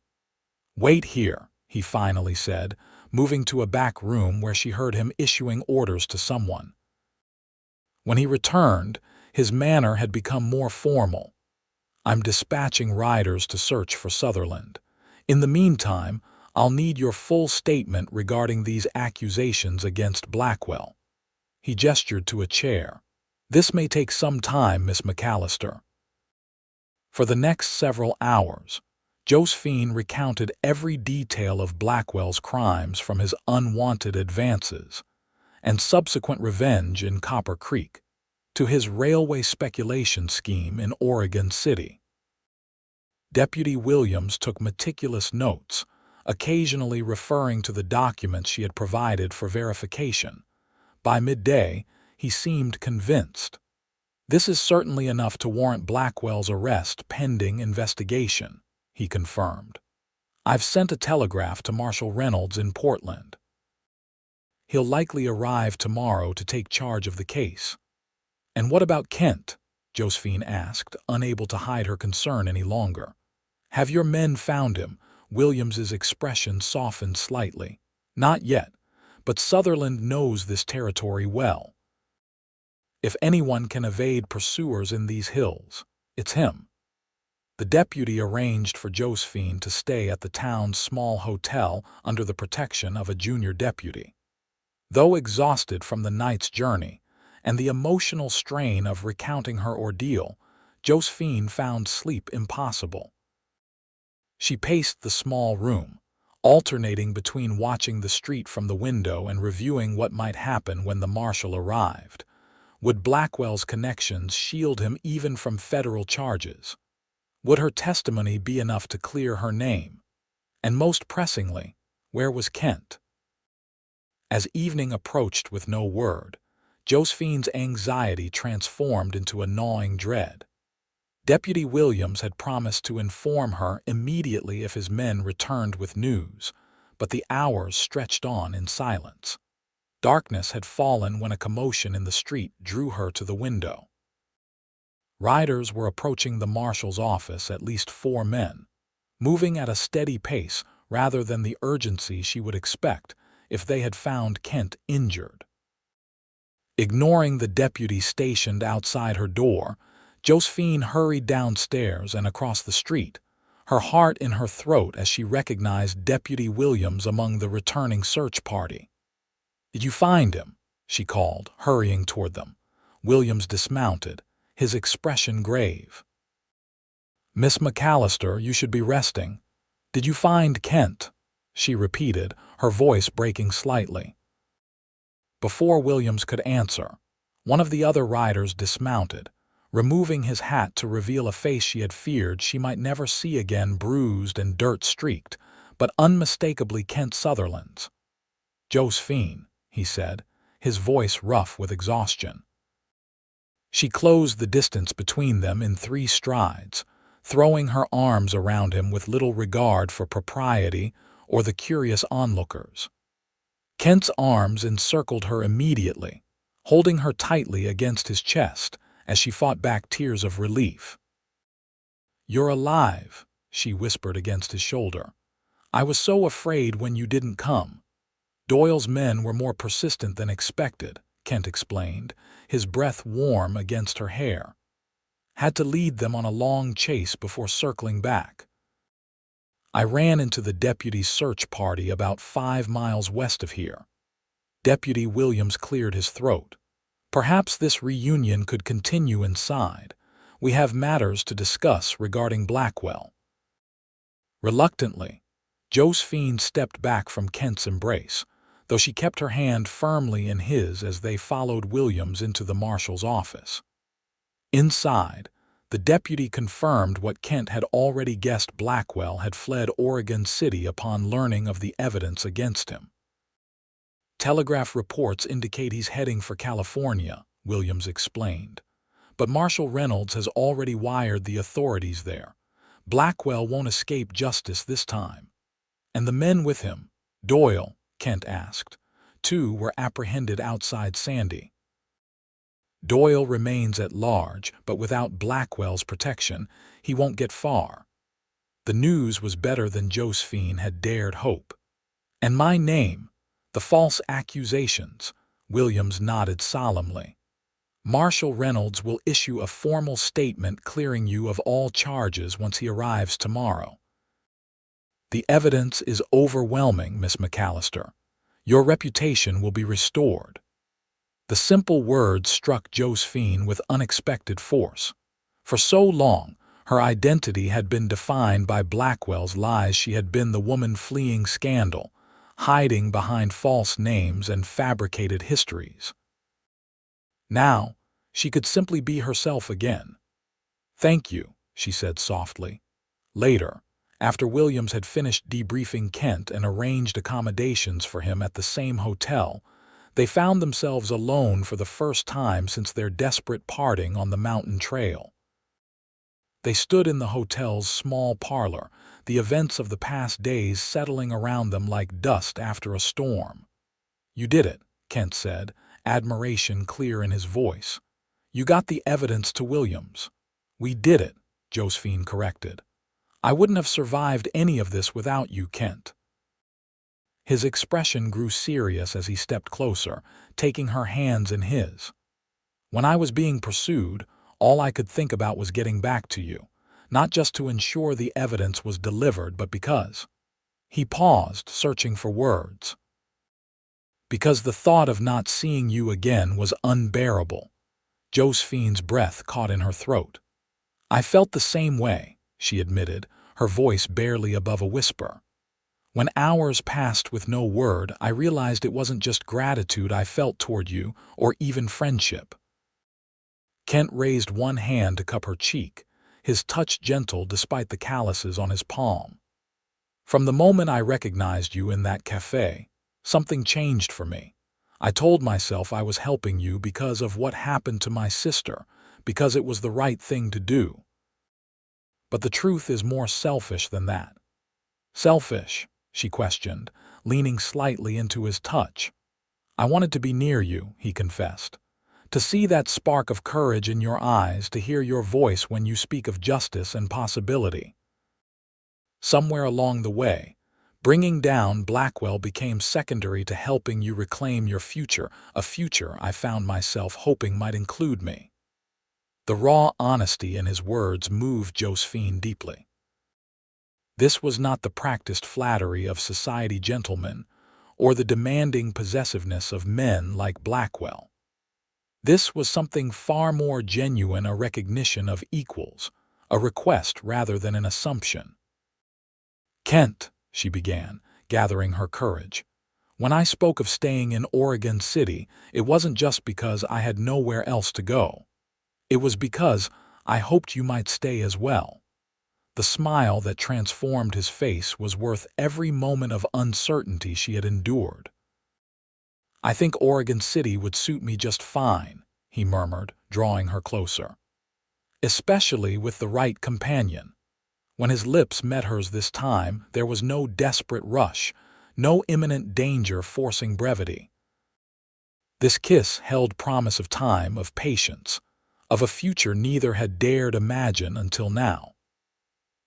"Wait here," he finally said, moving to a back room where she heard him issuing orders to someone. When he returned, his manner had become more formal. "I'm dispatching riders to search for Sutherland. In the meantime, I'll need your full statement regarding these accusations against Blackwell." He gestured to a chair. "This may take some time, Miss Mcalister." For the next several hours, Josephine recounted every detail of Blackwell's crimes, from his unwanted advances and subsequent revenge in Copper Creek to his railway speculation scheme in Oregon City. Deputy Williams took meticulous notes, occasionally referring to the documents she had provided for verification. By midday, he seemed convinced. "This is certainly enough to warrant Blackwell's arrest pending investigation," he confirmed. "I've sent a telegraph to Marshal Reynolds in Portland. He'll likely arrive tomorrow to take charge of the case." "And what about Kent?" Josephine asked, unable to hide her concern any longer. "Have your men found him?" Williams's expression softened slightly. "Not yet, but Sutherland knows this territory well. If anyone can evade pursuers in these hills, it's him." The deputy arranged for Josephine to stay at the town's small hotel under the protection of a junior deputy. Though exhausted from the night's journey and the emotional strain of recounting her ordeal, Josephine found sleep impossible. She paced the small room, alternating between watching the street from the window and reviewing what might happen when the marshal arrived. Would Blackwell's connections shield him even from federal charges? Would her testimony be enough to clear her name? And most pressingly, where was Kent? As evening approached with no word, Josephine's anxiety transformed into a gnawing dread. Deputy Williams had promised to inform her immediately if his men returned with news, but the hours stretched on in silence. Darkness had fallen when a commotion in the street drew her to the window. Riders were approaching the marshal's office, at least 4 men, moving at a steady pace rather than the urgency she would expect if they had found Kent injured. Ignoring the deputy stationed outside her door, Josephine hurried downstairs and across the street, her heart in her throat as she recognized Deputy Williams among the returning search party. "Did you find him?" she called, hurrying toward them. Williams dismounted, his expression grave. "Miss Mcalister, you should be resting. Did you find Kent?" she repeated, her voice breaking slightly. Before Williams could answer, one of the other riders dismounted, removing his hat to reveal a face she had feared she might never see again, bruised and dirt-streaked, but unmistakably Kent Sutherland's. "Josephine," he said, his voice rough with exhaustion. She closed the distance between them in 3 strides, throwing her arms around him with little regard for propriety or the curious onlookers. Kent's arms encircled her immediately, holding her tightly against his chest as she fought back tears of relief. "You're alive," she whispered against his shoulder. "I was so afraid when you didn't come." "Doyle's men were more persistent than expected," Kent explained, his breath warm against her hair. "Had to lead them on a long chase before circling back. I ran into the deputy's search party about 5 miles west of here." Deputy Williams cleared his throat. "Perhaps this reunion could continue inside. We have matters to discuss regarding Blackwell." Reluctantly, Josephine stepped back from Kent's embrace, though she kept her hand firmly in his as they followed Williams into the marshal's office. Inside, The deputy confirmed what Kent had already guessed: Blackwell had fled Oregon City upon learning of the evidence against him. Telegraph reports indicate he's heading for California, Williams explained. But Marshal Reynolds has already wired the authorities there. Blackwell won't escape justice this time. And the men with him, Doyle, Kent asked. 2 were apprehended outside Sandy. Doyle remains at large, but without Blackwell's protection, he won't get far. The news was better than Josephine had dared hope. And my name, the false accusations, Williams nodded solemnly. Marshal Reynolds will issue a formal statement clearing you of all charges once he arrives tomorrow. The evidence is overwhelming, Miss Mcalister. Your reputation will be restored. The simple words struck Josephine with unexpected force. For so long, her identity had been defined by Blackwell's lies. She had been the woman fleeing scandal, hiding behind false names and fabricated histories. Now, she could simply be herself again. "Thank you," she said softly. Later, after Williams had finished debriefing Kent and arranged accommodations for him at the same hotel, they found themselves alone for the first time since their desperate parting on the mountain trail. They stood in the hotel's small parlor, the events of the past days settling around them like dust after a storm. "You did it," Kent said, admiration clear in his voice. "You got the evidence to Williams." "We did it," Josephine corrected. "I wouldn't have survived any of this without you, Kent." His expression grew serious as he stepped closer, taking her hands in his. "When I was being pursued, all I could think about was getting back to you, not just to ensure the evidence was delivered, but because—" He paused, searching for words. "Because the thought of not seeing you again was unbearable." Josephine's breath caught in her throat. "I felt the same way," she admitted, her voice barely above a whisper. "When hours passed with no word, I realized it wasn't just gratitude I felt toward you, or even friendship." Kent raised one hand to cup her cheek, his touch gentle despite the calluses on his palm. "From the moment I recognized you in that cafe, something changed for me. I told myself I was helping you because of what happened to my sister, because it was the right thing to do. But the truth is more selfish than that." "Selfish?" she questioned, leaning slightly into his touch. "I wanted to be near you," he confessed. "To see that spark of courage in your eyes, to hear your voice when you speak of justice and possibility. Somewhere along the way, bringing down Blackwell became secondary to helping you reclaim your future, a future I found myself hoping might include me." The raw honesty in his words moved Josephine deeply. This was not the practiced flattery of society gentlemen, or the demanding possessiveness of men like Blackwell. This was something far more genuine, a recognition of equals, a request rather than an assumption. "Kent," she began, gathering her courage, "when I spoke of staying in Oregon City, it wasn't just because I had nowhere else to go. It was because I hoped you might stay as well." The smile that transformed his face was worth every moment of uncertainty she had endured. "I think Oregon City would suit me just fine," he murmured, drawing her closer. "Especially with the right companion." When his lips met hers this time, there was no desperate rush, no imminent danger forcing brevity. This kiss held promise of time, of patience, of a future neither had dared imagine until now.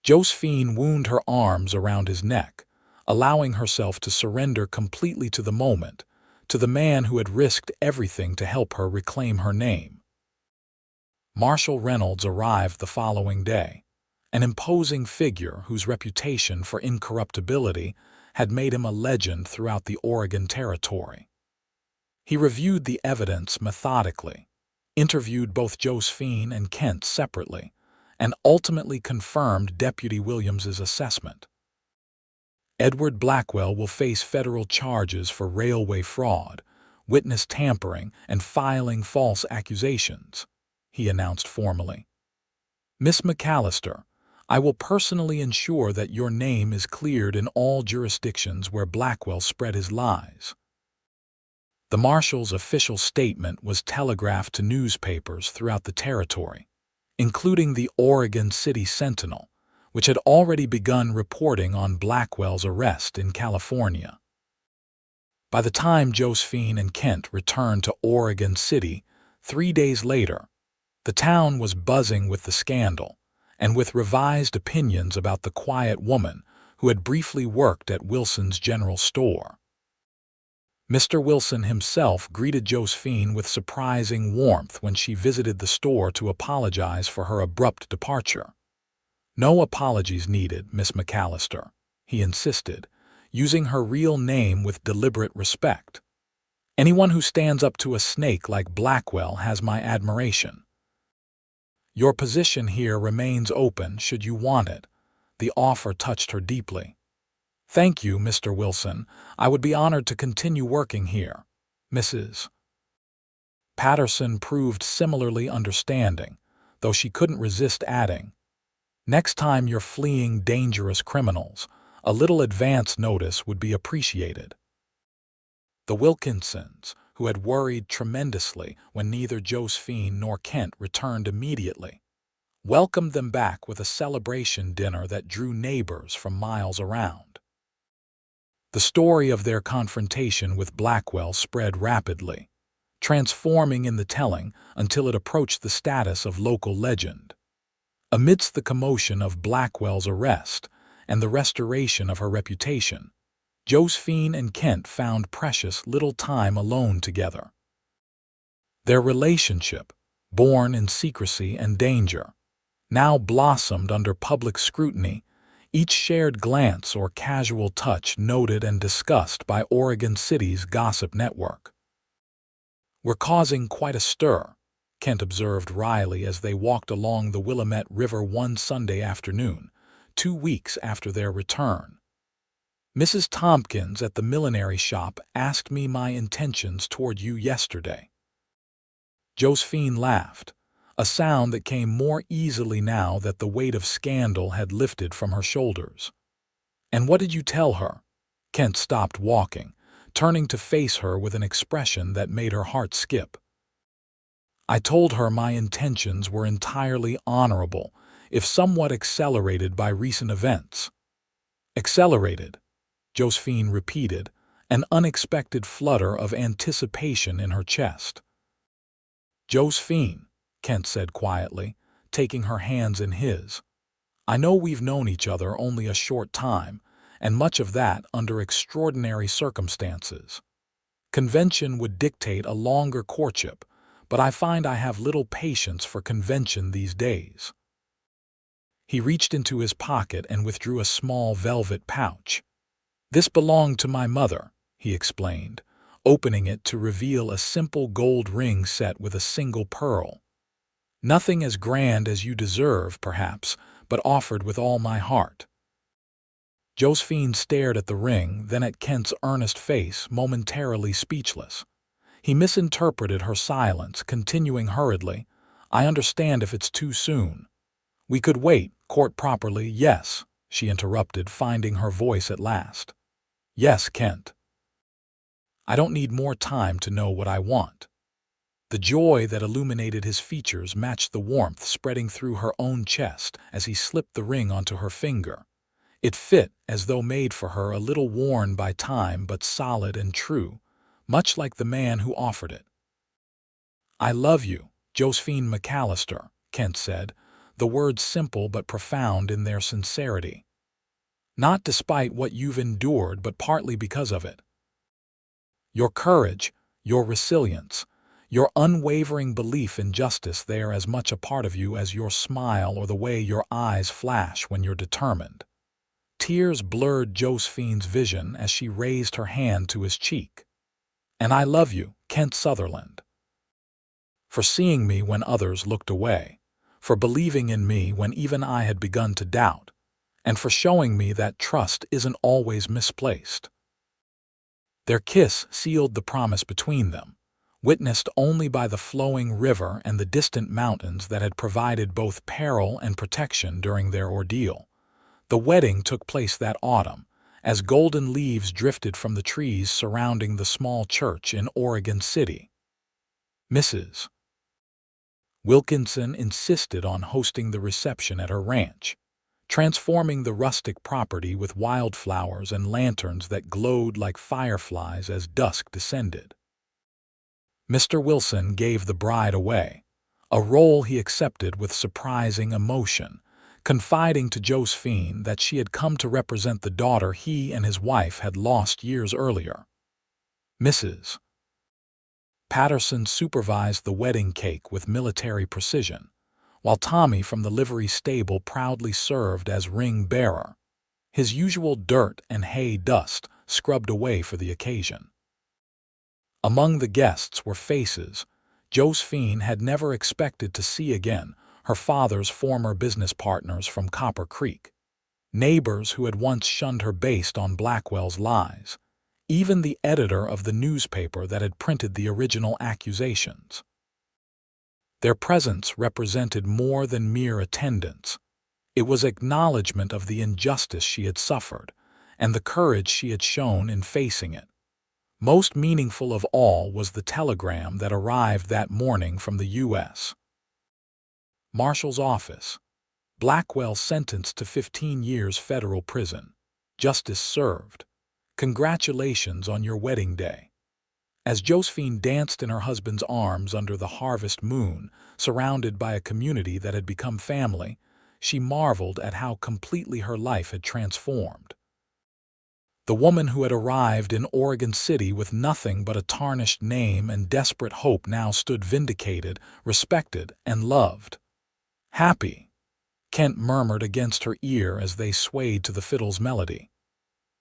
Josephine wound her arms around his neck, allowing herself to surrender completely to the moment, to the man who had risked everything to help her reclaim her name. Marshal Reynolds arrived the following day, an imposing figure whose reputation for incorruptibility had made him a legend throughout the Oregon Territory. He reviewed the evidence methodically, interviewed both Josephine and Kent separately, and ultimately confirmed Deputy Williams's assessment. "Edward Blackwell will face federal charges for railway fraud, witness tampering, and filing false accusations," he announced formally. Miss Mcalister, I will personally ensure that your name is cleared in all jurisdictions where Blackwell spread his lies. The marshal's official statement was telegraphed to newspapers throughout the territory, including the Oregon City Sentinel, which had already begun reporting on Blackwell's arrest in California. By the time Josephine and Kent returned to Oregon City 3 days later, the town was buzzing with the scandal and with revised opinions about the quiet woman who had briefly worked at Wilson's General Store. Mr. Wilson himself greeted Josephine with surprising warmth when she visited the store to apologize for her abrupt departure. "No apologies needed, Miss Mcalister," he insisted, using her real name with deliberate respect. "Anyone who stands up to a snake like Blackwell has my admiration. Your position here remains open should you want it." The offer touched her deeply. "Thank you, Mr. Wilson. I would be honored to continue working here." Mrs. Patterson proved similarly understanding, though she couldn't resist adding, "Next time you're fleeing dangerous criminals, a little advance notice would be appreciated." The Wilkinsons, who had worried tremendously when neither Josephine nor Kent returned immediately, welcomed them back with a celebration dinner that drew neighbors from miles around. The story of their confrontation with Blackwell spread rapidly, transforming in the telling until it approached the status of local legend. Amidst the commotion of Blackwell's arrest and the restoration of her reputation, Josephine and Kent found precious little time alone together. Their relationship, born in secrecy and danger, now blossomed under public scrutiny, each shared glance or casual touch noted and discussed by Oregon City's gossip network. "We're causing quite a stir," Kent observed wryly as they walked along the Willamette River one Sunday afternoon, 2 weeks after their return. "Mrs. Tompkins at the millinery shop asked me my intentions toward you yesterday." Josephine laughed, a sound that came more easily now that the weight of scandal had lifted from her shoulders. "And what did you tell her?" Kent stopped walking, turning to face her with an expression that made her heart skip. "I told her my intentions were entirely honorable, if somewhat accelerated by recent events." "Accelerated," Josephine repeated, an unexpected flutter of anticipation in her chest. "Josephine," Kent said quietly, taking her hands in his, "I know we've known each other only a short time, and much of that under extraordinary circumstances. Convention would dictate a longer courtship, but I find I have little patience for convention these days." He reached into his pocket and withdrew a small velvet pouch. "This belonged to my mother," he explained, opening it to reveal a simple gold ring set with a single pearl. "Nothing as grand as you deserve, perhaps, but offered with all my heart." Josephine stared at the ring, then at Kent's earnest face, momentarily speechless. He misinterpreted her silence, continuing hurriedly, "I understand if it's too soon. We could wait, court properly, yes," she interrupted, finding her voice at last. "Yes, Kent. I don't need more time to know what I want." The joy that illuminated his features matched the warmth spreading through her own chest as he slipped the ring onto her finger. It fit as though made for her, a little worn by time but solid and true, much like the man who offered it. "I love you, Josephine Mcalister," Kent said, the words simple but profound in their sincerity. "Not despite what you've endured, but partly because of it. Your courage, your resilience, your unwavering belief in justice, they're as much a part of you as your smile or the way your eyes flash when you're determined." Tears blurred Josephine's vision as she raised her hand to his cheek. "And I love you, Kent Sutherland, for seeing me when others looked away, for believing in me when even I had begun to doubt, and for showing me that trust isn't always misplaced." Their kiss sealed the promise between them, witnessed only by the flowing river and the distant mountains that had provided both peril and protection during their ordeal. The wedding took place that autumn, as golden leaves drifted from the trees surrounding the small church in Oregon City. Mrs. Wilkinson insisted on hosting the reception at her ranch, transforming the rustic property with wildflowers and lanterns that glowed like fireflies as dusk descended. Mr. Wilson gave the bride away, a role he accepted with surprising emotion, confiding to Josephine that she had come to represent the daughter he and his wife had lost years earlier. Mrs. Patterson supervised the wedding cake with military precision, while Tommy from the livery stable proudly served as ring bearer, his usual dirt and hay dust scrubbed away for the occasion. Among the guests were faces Josephine had never expected to see again, her father's former business partners from Copper Creek, neighbors who had once shunned her based on Blackwell's lies, even the editor of the newspaper that had printed the original accusations. Their presence represented more than mere attendance. It was acknowledgment of the injustice she had suffered and the courage she had shown in facing it. Most meaningful of all was the telegram that arrived that morning from the U.S. Marshal's office. Blackwell sentenced to 15 years federal prison. Justice served. Congratulations on your wedding day. As Josephine danced in her husband's arms under the harvest moon, surrounded by a community that had become family, she marveled at how completely her life had transformed. The woman who had arrived in Oregon City with nothing but a tarnished name and desperate hope now stood vindicated, respected, and loved. Happy, Kent murmured against her ear as they swayed to the fiddle's melody.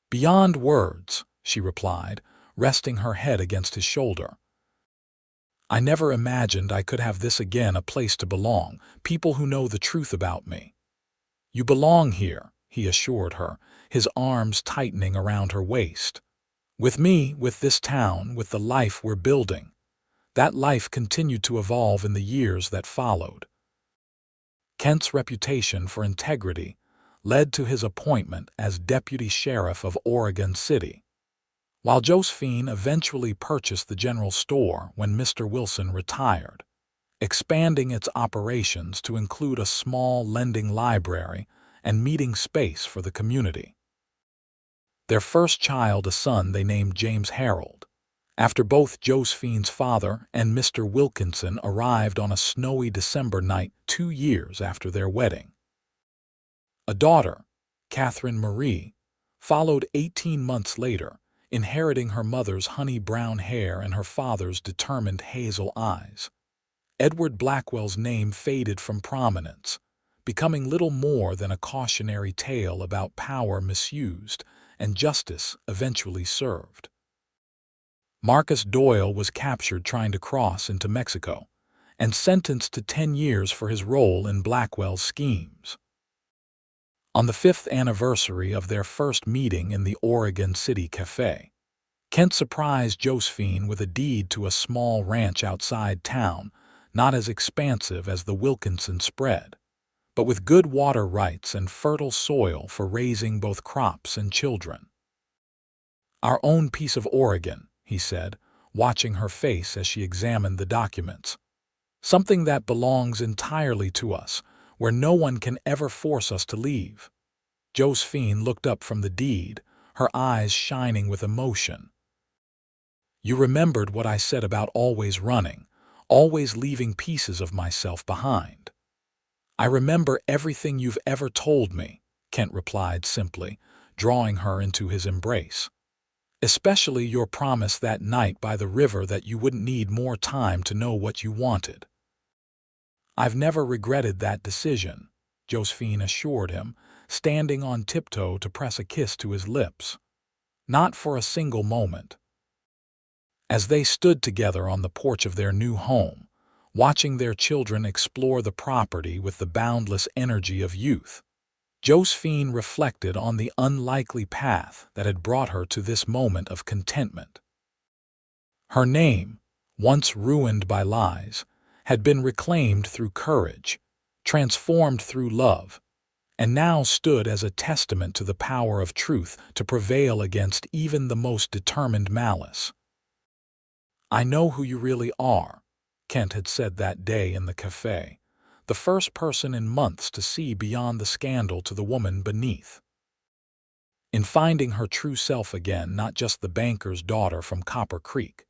Beyond words, she replied, resting her head against his shoulder. I never imagined I could have this again, a place to belong, people who know the truth about me. You belong here, he assured her, his arms tightening around her waist. With me, with this town, with the life we're building. That life continued to evolve in the years that followed. Kent's reputation for integrity led to his appointment as deputy sheriff of Oregon City, while Josephine eventually purchased the general store when Mr. Wilson retired, expanding its operations to include a small lending library and meeting space for the community. Their first child, a son they named James Harold, after both Josephine's father and Mr. Wilkinson arrived on a snowy December night 2 years after their wedding. A daughter, Catherine Marie, followed 18 months later, inheriting her mother's honey-brown hair and her father's determined hazel eyes. Edward Blackwell's name faded from prominence, becoming little more than a cautionary tale about power misused and justice eventually served. Marcus Doyle was captured trying to cross into Mexico and sentenced to 10 years for his role in Blackwell's schemes. On the 5th anniversary of their first meeting in the Oregon City Cafe, Kent surprised Josephine with a deed to a small ranch outside town, not as expansive as the Wilkinson spread, but with good water rights and fertile soil for raising both crops and children. Our own piece of Oregon, he said, watching her face as she examined the documents. Something that belongs entirely to us, where no one can ever force us to leave. Josephine looked up from the deed, her eyes shining with emotion. You remembered what I said about always running, always leaving pieces of myself behind. I remember everything you've ever told me, Kent replied simply, drawing her into his embrace. Especially your promise that night by the river that you wouldn't need more time to know what you wanted. I've never regretted that decision, Josephine assured him, standing on tiptoe to press a kiss to his lips. Not for a single moment. As they stood together on the porch of their new home, watching their children explore the property with the boundless energy of youth, Josephine reflected on the unlikely path that had brought her to this moment of contentment. Her name, once ruined by lies, had been reclaimed through courage, transformed through love, and now stood as a testament to the power of truth to prevail against even the most determined malice. "I know who you really are," Kent had said that day in the cafe, the first person in months to see beyond the scandal to the woman beneath. In finding her true self again, not just the banker's daughter from Copper Creek,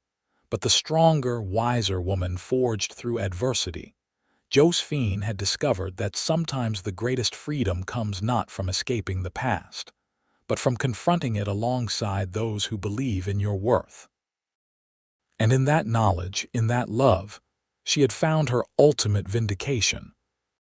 but the stronger, wiser woman forged through adversity, Josephine had discovered that sometimes the greatest freedom comes not from escaping the past, but from confronting it alongside those who believe in your worth. And in that knowledge, in that love, she had found her ultimate vindication.